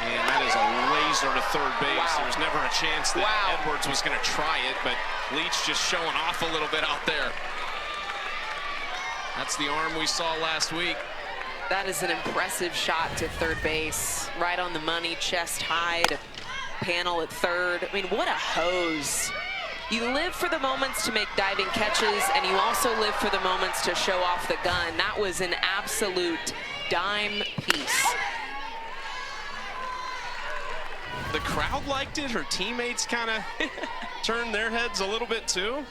And that is a laser to third base. Wow. There was never a chance that Edwards was going to try it, but Leach just showing off a little bit out there. That's the arm we saw last week. That is an impressive shot to third base. Right on the money, chest high to panel at third. I mean, what a hose. You live for the moments to make diving catches, and you also live for the moments to show off the gun. That was an absolute dime piece. The crowd liked it. Her teammates kind of turned their heads a little bit too.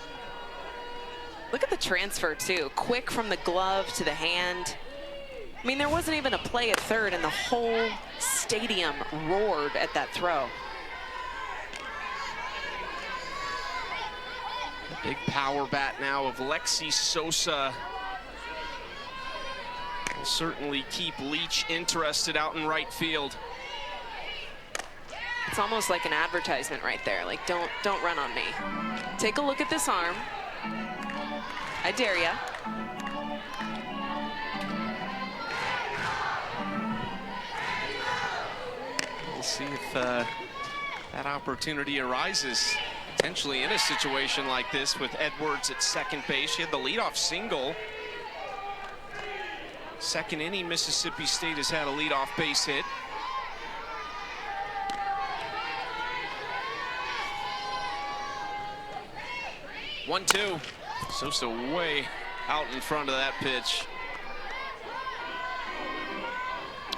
Look at the transfer too. Quick from the glove to the hand. I mean, there wasn't even a play at third, and the whole stadium roared at that throw. The big power bat now of Lexi Sosa will certainly keep Leach interested out in right field. It's almost like an advertisement right there. Like, don't run on me. Take a look at this arm. I dare ya. We'll see if that opportunity arises, potentially in a situation like this with Edwards at second base. She had the leadoff single. Second inning, Mississippi State has had a leadoff base hit. One-two. Sosa way out in front of that pitch.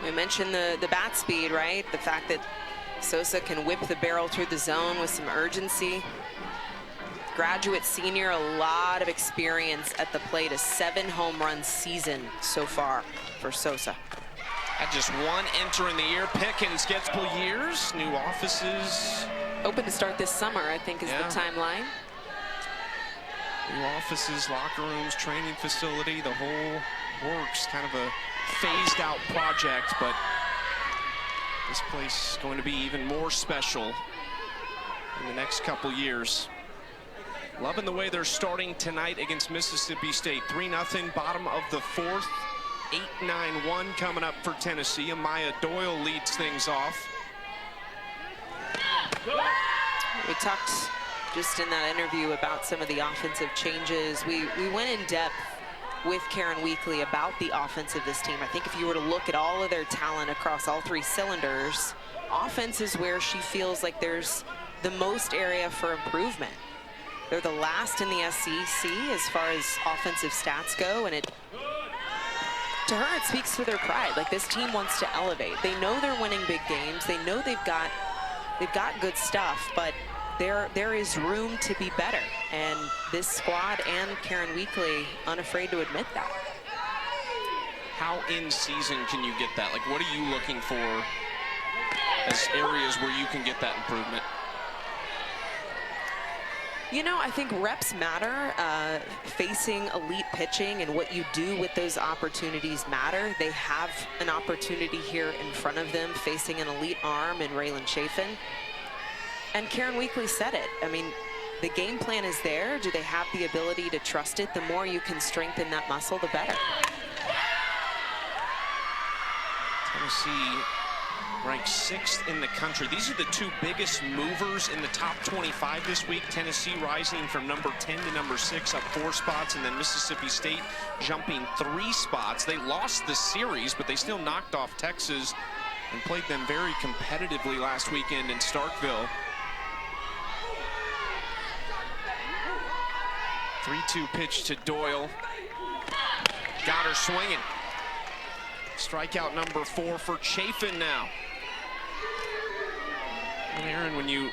We mentioned the bat speed, right? The fact that Sosa can whip the barrel through the zone with some urgency. Graduate senior, a lot of experience at the plate. A 7-home-run season so far for Sosa. Had just one enter in the year. Pickens gets years. New offices. Open to start this summer, I think, is the timeline. New offices, locker rooms, training facility, the whole works. Kind of a phased out project, but this place is going to be even more special in the next couple years. Loving the way they're starting tonight against Mississippi State. 3-0, bottom of the fourth. 8-9-1 coming up for Tennessee. Amaya Doyle leads things off. We talked just in that interview about some of the offensive changes. We went in depth with Karen Weekly about the offense of this team. I think if you were to look at all of their talent across all three cylinders, offense is where she feels like there's the most area for improvement. They're the last in the SEC as far as offensive stats go, and to her, it speaks to their pride. Like, this team wants to elevate. They know they're winning big games. They know they've got good stuff, but there is room to be better. And this squad and Karen Weekly unafraid to admit that. How in season can you get that? Like, what are you looking for as areas where you can get that improvement? You know, I think reps matter. Facing elite pitching and what you do with those opportunities matter. They have an opportunity here in front of them, facing an elite arm in Raylan Chafin. And Karen Weekly said it. I mean, the game plan is there. Do they have the ability to trust it? The more you can strengthen that muscle, the better. Tennessee ranked 6th in the country. These are the two biggest movers in the top 25 this week. Tennessee rising from number 10 to number 6, up 4 spots, and then Mississippi State jumping 3 spots. They lost the series, but they still knocked off Texas and played them very competitively last weekend in Starkville. 3-2 pitch to Doyle. Got her swinging. Strikeout number 4 for Chafin now. And Aaron, when you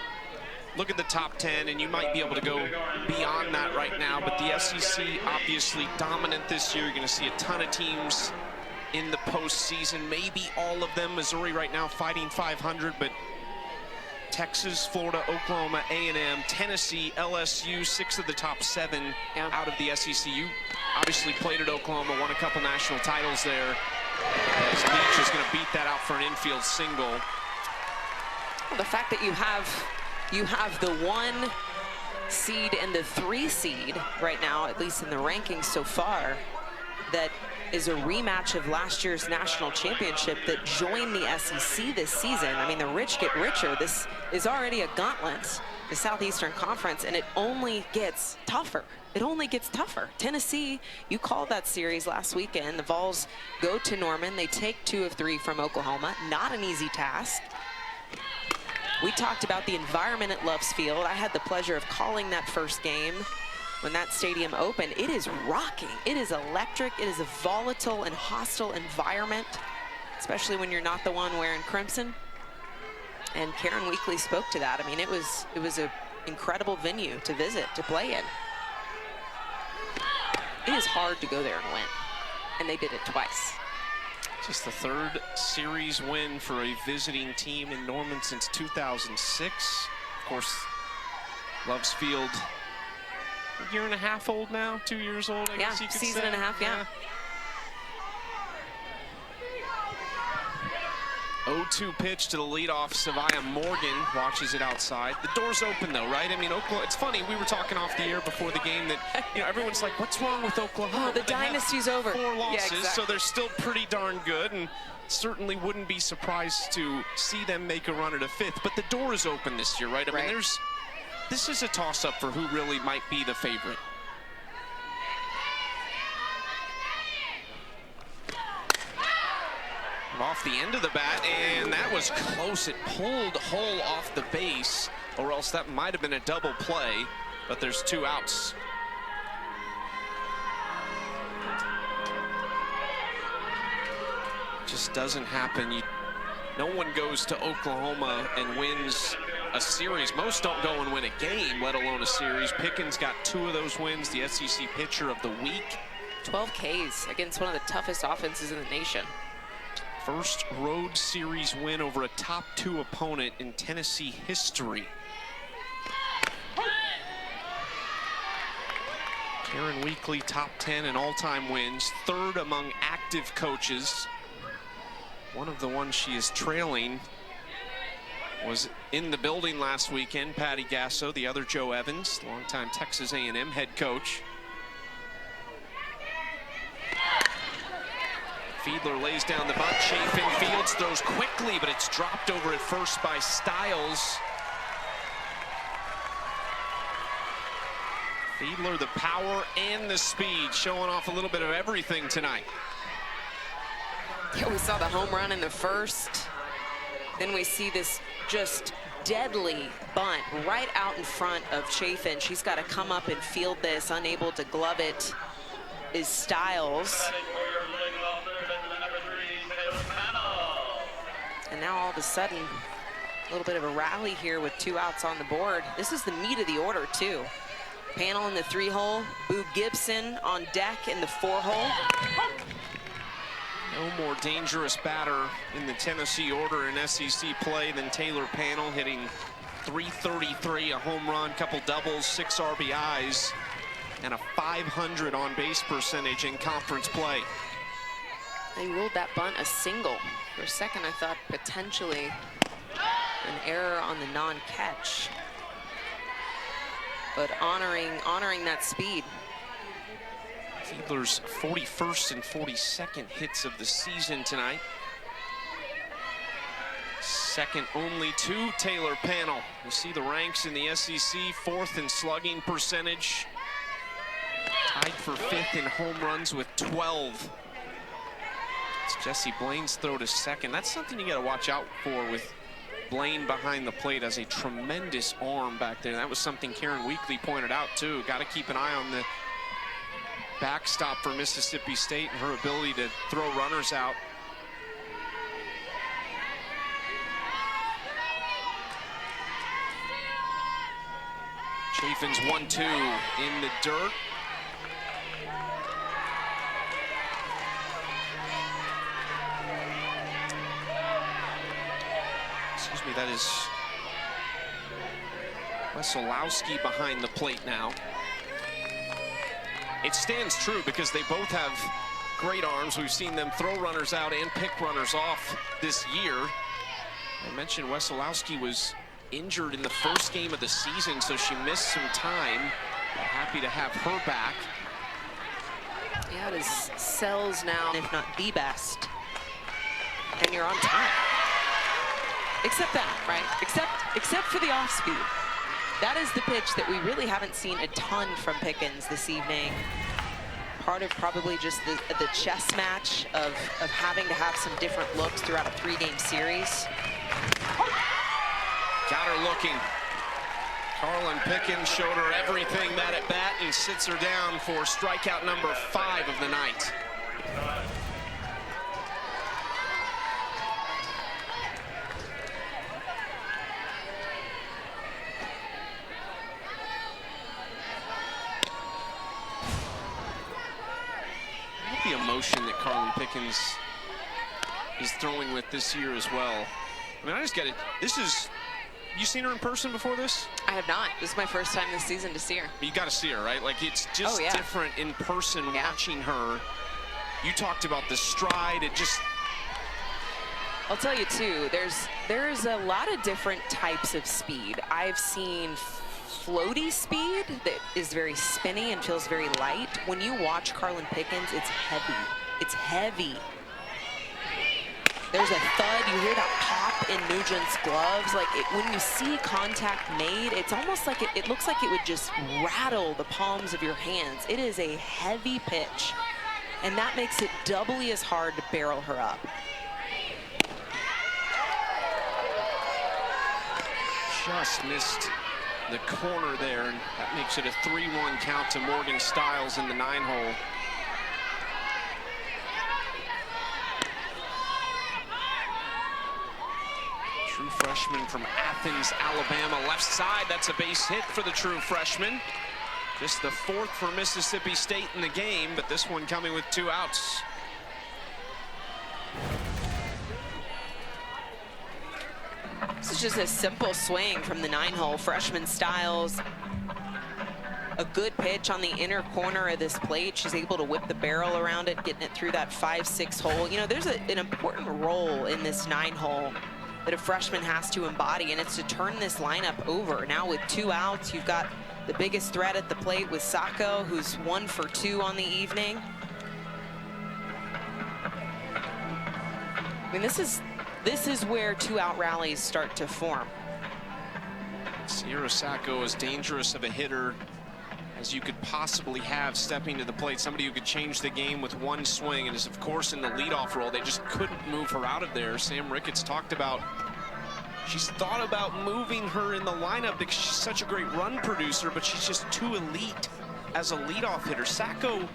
look at the top 10, and you might be able to go beyond that right now, but the SEC obviously dominant this year. You're going to see a ton of teams in the postseason, maybe all of them. Missouri right now fighting 500, but Texas, Florida, Oklahoma, A&M, Tennessee, LSU, 6 of the top 7 out of the SEC. You obviously played at Oklahoma, won a couple national titles there. As Leach is going to beat that out for an infield single. Well, the fact that you have the 1 seed and the 3 seed right now, at least in the rankings so far, that is a rematch of last year's national championship that joined the SEC this season. I mean, the rich get richer. This is already a gauntlet, the Southeastern Conference, and it only gets tougher. It only gets tougher. Tennessee, you called that series last weekend. The Vols go to Norman. They take 2 of 3 from Oklahoma. Not an easy task. We talked about the environment at Loves Field. I had the pleasure of calling that first game when that stadium opened. It is rocking. It is electric. It is a volatile and hostile environment, especially when you're not the one wearing crimson. And Karen Weekly spoke to that. I mean, it was an incredible venue to visit, to play in. It is hard to go there and win, and they did it twice. Just the 3rd series win for a visiting team in Norman since 2006. Of course, Loves Field, a year and a half old now, 2 years old, I guess you could say. Season and a half, yeah. 0-2 pitch to the leadoff. Savia Morgan watches it outside. The door's open though, right? I mean, Oklahoma, it's funny, we were talking off the air before the game that, you know, everyone's like, what's wrong with Oklahoma? Oh, the dynasty's over. 4 losses, yeah, exactly. So they're still pretty darn good, and certainly wouldn't be surprised to see them make a run at a 5th. But the door is open this year, right? I mean, this is a toss-up for who really might be the favorite. Off the end of the bat, and that was close. It pulled Hull off the base, or else that might have been a double play, but there's 2 outs. Just doesn't happen. No one goes to Oklahoma and wins a series. Most don't go and win a game, let alone a series. Pickens got 2 of those wins, the SEC pitcher of the week. 12 Ks against one of the toughest offenses in the nation. First road series win over a top 2 opponent in Tennessee history. Karen Weekly, top 10 in all-time wins, 3rd among active coaches. One of the ones she is trailing was in the building last weekend, Patty Gasso, the other Joe Evans, longtime Texas A&M head coach. Fiedler lays down the bunt. Chafin fields, throws quickly, but it's dropped over at first by Stiles. Fiedler, the power and the speed, showing off a little bit of everything tonight. Yeah, we saw the home run in the first. Then we see this just deadly bunt right out in front of Chafin. She's got to come up and field this. Unable to glove it is Stiles. And now all of a sudden, a little bit of a rally here with 2 outs on the board. This is the meat of the order, too. Panel in the 3-hole, Boo Gibson on deck in the 4-hole. No more dangerous batter in the Tennessee order in SEC play than Taylor Panel, hitting .333, a home run, couple doubles, 6 RBIs, and a .500 on base percentage in conference play. They ruled that bunt a single. For a second, I thought potentially an error on the non-catch, but honoring that speed. Fiedler's 41st and 42nd hits of the season tonight. Second only to Taylor Pannell. You see the ranks in the SEC, 4th in slugging percentage. Tied for 5th in home runs with 12. It's Jesse Blaine's throw to second. That's something you got to watch out for with Blaine behind the plate. Has a tremendous arm back there. That was something Karen Weekly pointed out too. Got to keep an eye on the backstop for Mississippi State and her ability to throw runners out. Chafin's 1-2 in the dirt. Excuse me, that is Wesolowski behind the plate now. It stands true because they both have great arms. We've seen them throw runners out and pick runners off this year. I mentioned Wesolowski was injured in the first game of the season, so she missed some time. I'm happy to have her back. Yeah, it is Sells now, if not the best. And you're on time. Except that, right? Except for the off speed. That is the pitch that we really haven't seen a ton from Pickens this evening. Part of probably just the chess match of having to have some different looks throughout a 3-game series. Got her looking. Carlin Pickens showed her everything that at bat and sits her down for strikeout number 5 of the night. The emotion that Carlin Pickens is throwing with this year as well. I mean, I just get it. This is, you seen her in person before this? I have not. This is my first time this season to see her. You got to see her, right? Like, it's just different in person watching her. You talked about the stride. It just... I'll tell you too, there's a lot of different types of speed. I've seen floaty speed that is very spinny and feels very light. When you watch Carlin Pickens, it's heavy. It's heavy. There's a thud. You hear that pop in Nugent's gloves. Like when you see contact made, it's almost like it looks like it would just rattle the palms of your hands. It is a heavy pitch, and that makes it doubly as hard to barrel her up. Just missed the corner there, and that makes it a 3-1 count to Morgan Stiles in the 9-hole. True freshman from Athens, Alabama, left side. That's a base hit for the true freshman. Just the 4th for Mississippi State in the game, but this one coming with 2 outs. This is just a simple swing from the 9-hole. Freshman Stiles, a good pitch on the inner corner of this plate. She's able to whip the barrel around it, getting it through that 5-6 hole. You know, there's an important role in this 9-hole that a freshman has to embody, and it's to turn this lineup over. Now with 2 outs, you've got the biggest threat at the plate with Sacco, who's 1 for 2 on the evening. I mean, this is where 2-out rallies start to form. Sierra Sacco, as dangerous of a hitter as you could possibly have stepping to the plate. Somebody who could change the game with 1 swing, and is of course in the leadoff role. They just couldn't move her out of there. Sam Ricketts talked about, she's thought about moving her in the lineup because she's such a great run producer, but she's just too elite as a leadoff hitter. Sacco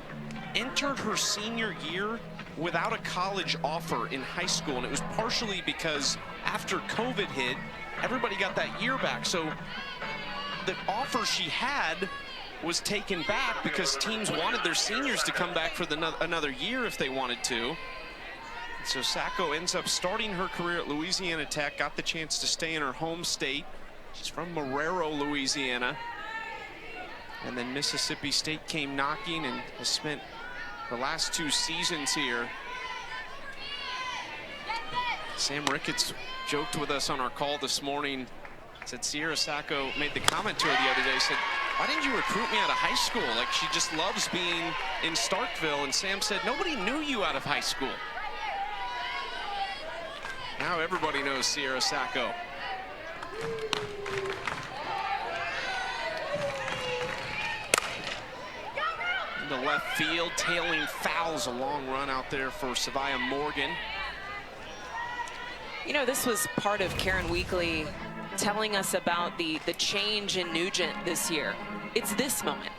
entered her senior year without a college offer in high school, and it was partially because after COVID hit, everybody got that year back. So the offer she had was taken back because teams wanted their seniors to come back for another year if they wanted to. So Sacco ends up starting her career at Louisiana Tech, got the chance to stay in her home state. She's from Marrero, Louisiana. And then Mississippi State came knocking and has spent the last 2 seasons here. Sam Ricketts joked with us on our call this morning. Said Sierra Sacco made the comment to her the other day, said, why didn't you recruit me out of high school? Like, she just loves being in Starkville. And Sam said, nobody knew you out of high school. Now everybody knows Sierra Sacco. In the left field, tailing fouls, a long run out there for Savia Morgan. You know, this was part of Karen Weekly telling us about the change in Nugent this year. It's this moment,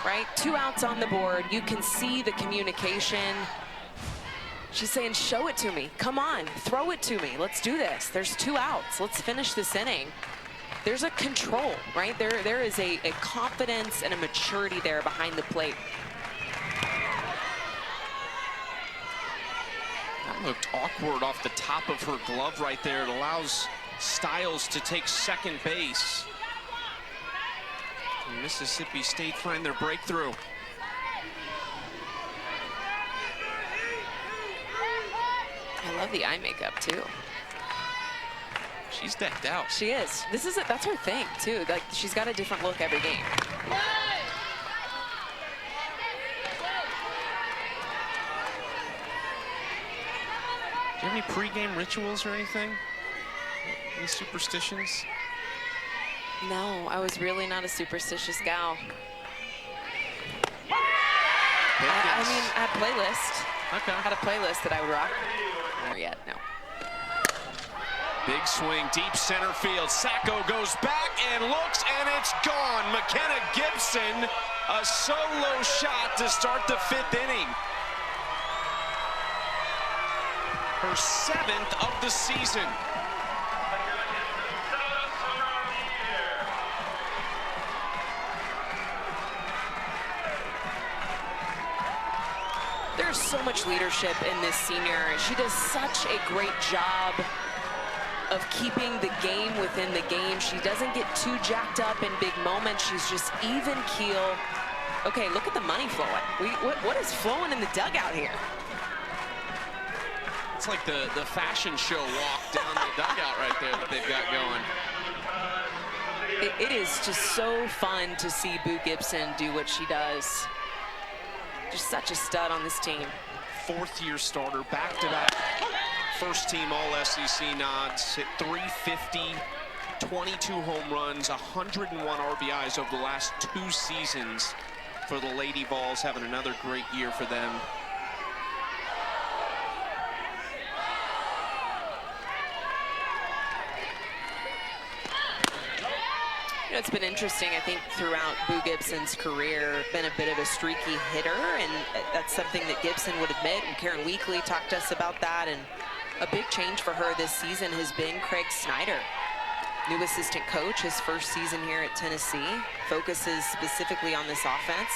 right? 2 outs on the board. You can see the communication. She's saying, show it to me. Come on, throw it to me. Let's do this. There's 2 outs. Let's finish this inning. There's a control, right? There is a confidence and a maturity there behind the plate. That looked awkward off the top of her glove right there. It allows Styles to take second base. And Mississippi State find their breakthrough. I love the eye makeup too. She's decked out. She is. That's her thing too. Like, she's got a different look every game. Do you have any pregame rituals or anything? Any superstitions? No, I was really not a superstitious gal. I mean, I had a playlist. Okay. I had a playlist that I would rock. Not yet, no. Big swing, deep center field. Sacco goes back and looks, and it's gone. McKenna Gibson, a solo shot to start the 5th inning. Her 7th of the season. There's so much leadership in this senior. She does such a great job of keeping the game within the game. She doesn't get too jacked up in big moments. She's just even keel. Okay, look at the money flowing. What is flowing in the dugout here? It's like the fashion show walk down the dugout right there that they've got going. It is just so fun to see Boo Gibson do what she does. Just such a stud on this team. 4th-year starter, back-to-back first-team All-SEC nods, hit .350, 22 home runs, 101 RBIs over the last 2 seasons for the Lady Vols, having another great year for them. You know, it's been interesting, I think, throughout Boo Gibson's career, been a bit of a streaky hitter, and that's something that Gibson would admit, and Karen Weekly talked to us about that, and a big change for her this season has been Craig Snyder, new assistant coach, his first season here at Tennessee, focuses specifically on this offense,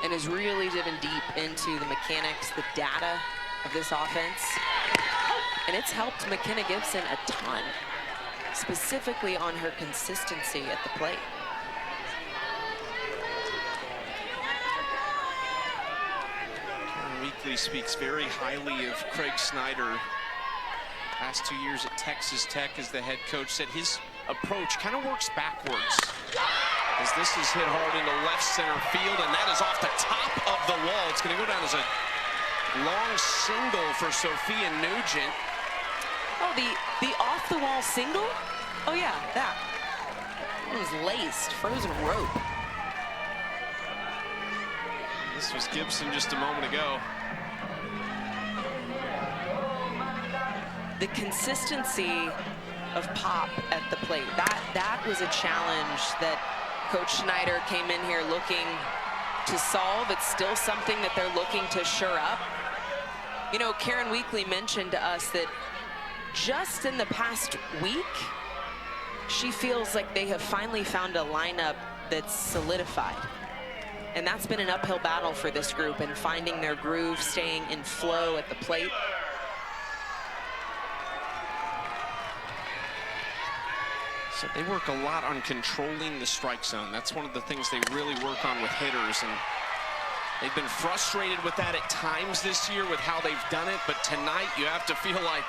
and is really diving deep into the mechanics, the data of this offense, and it's helped McKenna Gibson a ton, specifically on her consistency at the plate. Karen Weekly speaks very highly of Craig Snyder. Last 2 years at Texas Tech as the head coach, said his approach kind of works backwards. As this is hit hard into left center field, and that is off the top of the wall. It's going to go down as a long single for Sophia Nugent. Oh, the off-the-wall single? Oh, yeah, that. It was laced, frozen rope. This was Gibson just a moment ago. The consistency of pop at the plate, that was a challenge that Coach Snyder came in here looking to solve. It's still something that they're looking to shore up. You know, Karen Weekly mentioned to us that just in the past week, she feels like they have finally found a lineup that's solidified. And that's been an uphill battle for this group, and finding their groove, staying in flow at the plate. So they work a lot on controlling the strike zone. That's one of the things they really work on with hitters, and they've been frustrated with that at times this year with how they've done it, but tonight you have to feel like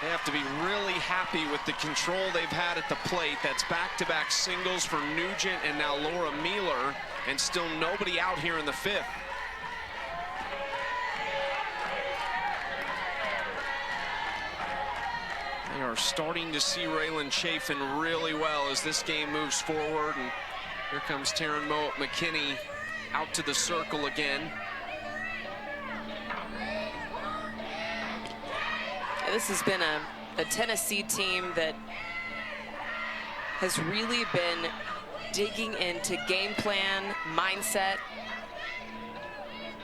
they have to be really happy with the control they've had at the plate. That's back-to-back singles for Nugent and now Laura Mueller, and still nobody out here in the fifth. They are starting to see Raylan Chafin really well as this game moves forward, and here comes Taryn McKinney out to the circle again. This has been a Tennessee team that has really been digging into game plan, mindset,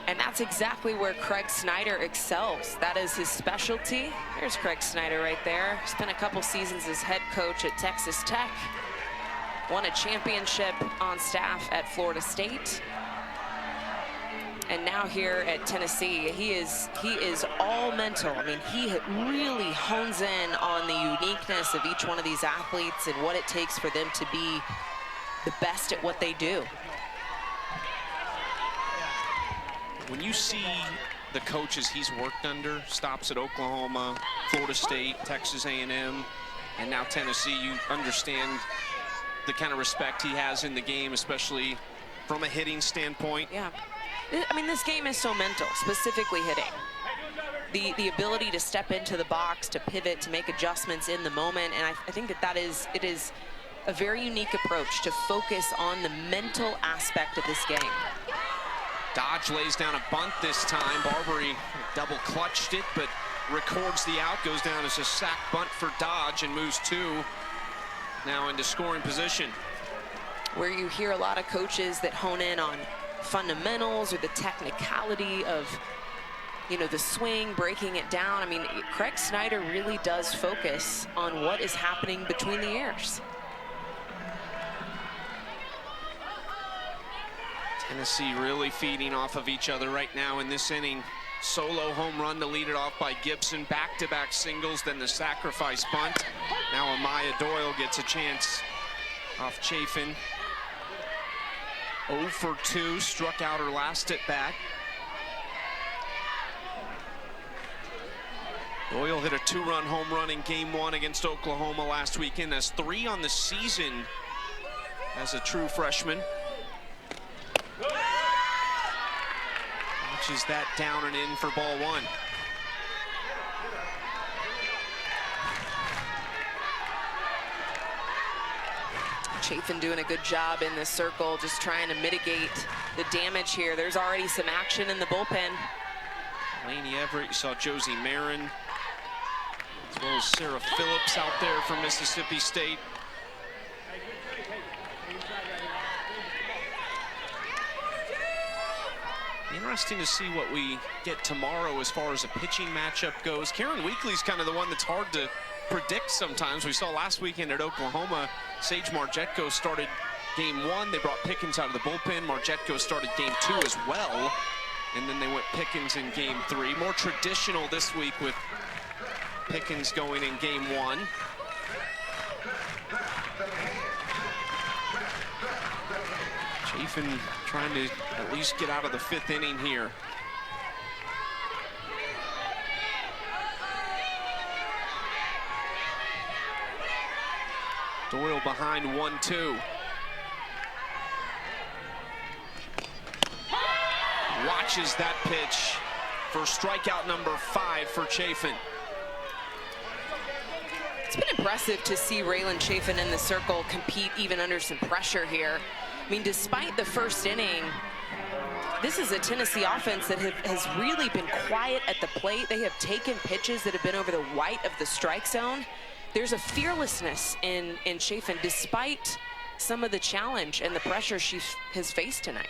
and that's exactly where Craig Snyder excels. That is his specialty. There's Craig Snyder right there. Spent a couple seasons as head coach at Texas Tech. Won a championship on staff at Florida State. And now here at Tennessee, he is all mental. I mean, he really hones in on the uniqueness of each one of these athletes and what it takes for them to be the best at what they do. When you see the coaches he's worked under, stops at Oklahoma, Florida State, Texas A&M, and now Tennessee, you understand the kind of respect he has in the game, especially from a hitting standpoint. Yeah. I mean, this game is so mental, specifically hitting. The ability to step into the box, to pivot, to make adjustments in the moment, and I think that it is a very unique approach to focus on the mental aspect of this game. Dodge lays down a bunt this time. Barbary double clutched it, but records the out, goes down as a sac bunt for Dodge and moves two now into scoring position. Where you hear a lot of coaches that hone in on fundamentals or the technicality of, you know, the swing, breaking it down. I mean, Craig Snyder really does focus on what is happening between the ears. Tennessee really feeding off of each other right now in this inning. Solo home run to lead it off by Gibson. Back-to-back singles, then the sacrifice bunt. Now Amaya Doyle gets a chance off Chafin. 0 for 2, struck out her last at bat. Doyle hit a 2-run home run in game 1 against Oklahoma last weekend. That's 3 on the season as a true freshman. Watches that down and in for ball 1. Chafin doing a good job in this circle, just trying to mitigate the damage here. There's already some action in the bullpen. Laney Everett, you saw Josie Marin, as well as Sarah Phillips out there from Mississippi State. Interesting to see what we get tomorrow as far as a pitching matchup goes. Karen Weekly's kind of the one that's hard to predict sometimes. We saw last weekend at Oklahoma, Sage Margetko started game 1. They brought Pickens out of the bullpen. Margetko started game 2 as well. And then they went Pickens in game 3. More traditional this week with Pickens going in game 1. Chafin trying to at least get out of the 5th inning here. Doyle behind 1-2. Watches that pitch for strikeout number 5 for Chafin. It's been impressive to see Raylan Chafin in the circle compete even under some pressure here. I mean, despite the first inning, this is a Tennessee offense that has really been quiet at the plate. They have taken pitches that have been over the white of the strike zone. There's a fearlessness in Chafin despite some of the challenge and the pressure she has faced tonight.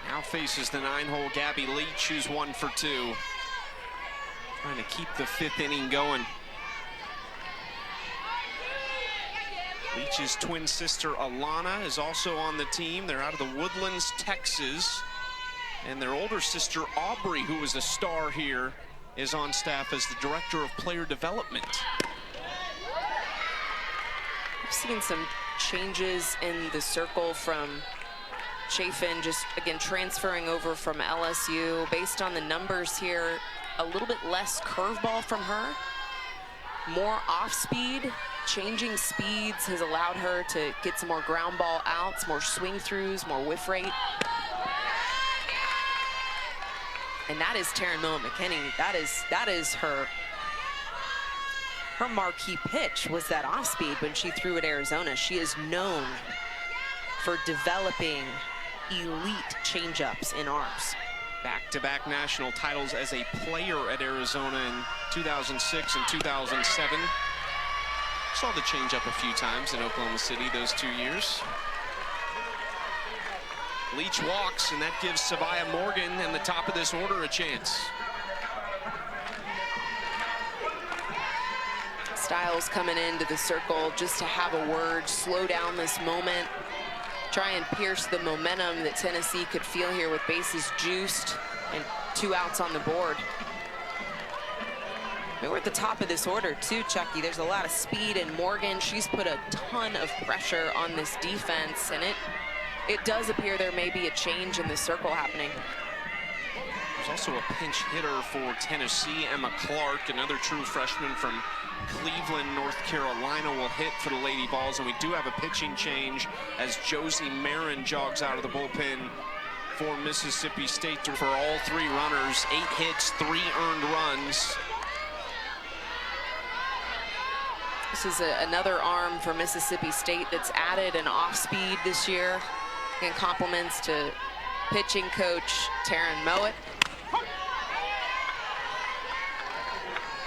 Now faces the 9-hole Gabby Leach, who's 1 for 2. Trying to keep the 5th inning going. Leach's twin sister Alana is also on the team. They're out of the Woodlands, Texas. And their older sister Aubrey, who was a star here, is on staff as the director of player development. I've seen some changes in the circle from Chafin, just again transferring over from LSU. Based on the numbers here, a little bit less curveball from her, more off speed. Changing speeds has allowed her to get some more ground ball outs, more swing throughs, more whiff rate. And that is Taryn Millen-McKinney. That is her marquee pitch, was that off speed when she threw at Arizona. She is known for developing elite changeups in arms. Back-to-back national titles as a player at Arizona in 2006 and 2007. Saw the changeup a few times in Oklahoma City those 2 years. Leach walks, and that gives Savia Morgan and the top of this order a chance. Styles coming into the circle just to have a word, slow down this moment, try and pierce the momentum that Tennessee could feel here with bases juiced and 2 outs on the board. We're at the top of this order too, Chucky. There's a lot of speed, and Morgan, she's put a ton of pressure on this defense, and it does appear there may be a change in the circle happening. There's also a pinch hitter for Tennessee, Emma Clark, another true freshman from Cleveland, North Carolina, will hit for the Lady Vols, and we do have a pitching change as Josie Marin jogs out of the bullpen for Mississippi State. For all 3 runners, 8 hits, 3 earned runs. This is another arm for Mississippi State that's added an off-speed this year, and compliments to pitching coach Taryn Mowat.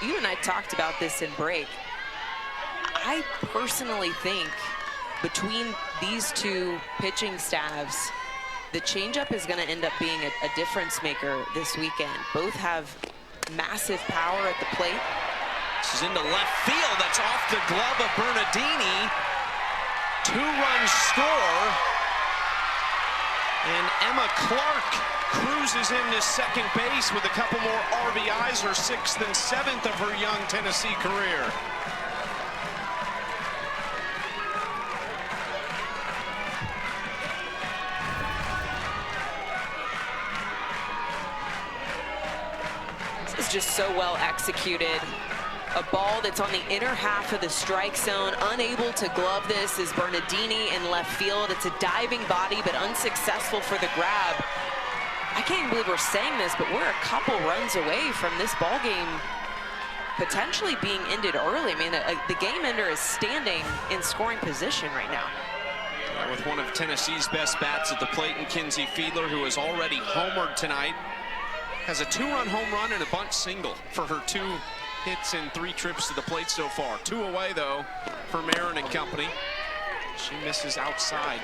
You and I talked about this in break. I personally think between these 2 pitching staffs, the changeup is going to end up being a difference maker this weekend. Both have massive power at the plate. This is into left field. That's off the glove of Bernardini. 2-run score. And Emma Clark cruises into second base with a couple more RBIs, her 6th and 7th of her young Tennessee career. This is just so well executed. A ball that's on the inner half of the strike zone. Unable to glove this is Bernardini in left field. It's a diving body, but unsuccessful for the grab. I can't even believe we're saying this, but we're a couple runs away from this ball game potentially being ended early. I mean, the game ender is standing in scoring position right now. With one of Tennessee's best bats at the plate, and Kinsey Fiedler, who has already homered tonight, has a 2-run home run and a bunt single for her 2 hits in 3 trips to the plate so far. 2 away, though, for Marin and company. She misses outside.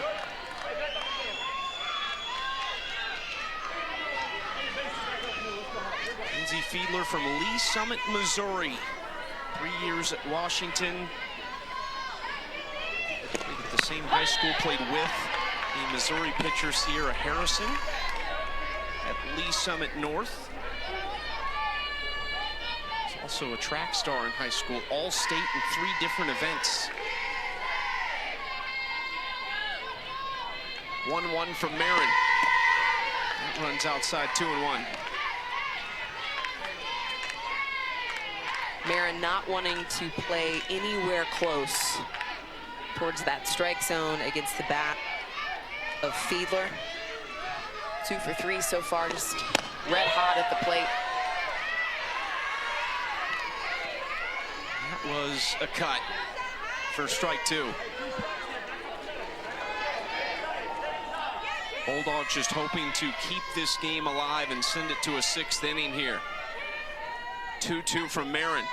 Kinsey Fiedler from Lee Summit, Missouri. 3 years at Washington. Played at the same high school, played with the Missouri pitcher Sierra Harrison at Lee Summit North. Also a track star in high school, all-state in 3 different events. 1-1 from Marin. That runs outside 2-1. Marin not wanting to play anywhere close towards that strike zone against the bat of Fiedler. 2 for 3 so far, just red hot at the plate. That was a cut for strike 2. Bulldogs just hoping to keep this game alive and send it to a 6th inning here. 2-2 from Marin.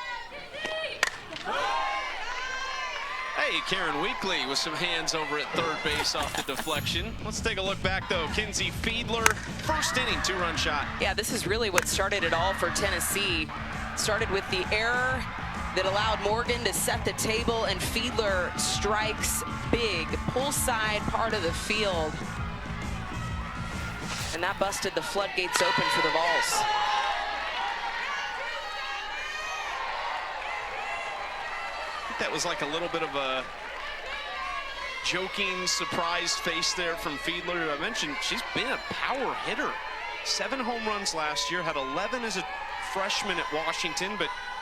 Hey, Karen Weekly with some hands over at third base off the deflection. Let's take a look back, though. Kinsey Fiedler, 1st inning, 2-run shot. Yeah, this is really what started it all for Tennessee. Started with the error that allowed Morgan to set the table, and Fiedler strikes big, pull side part of the field. And that busted the floodgates open for the Vols. That was like a little bit of a joking, surprised face there from Fiedler. I mentioned she's been a power hitter. 7 home runs last year, had 11 as a freshman at Washington, but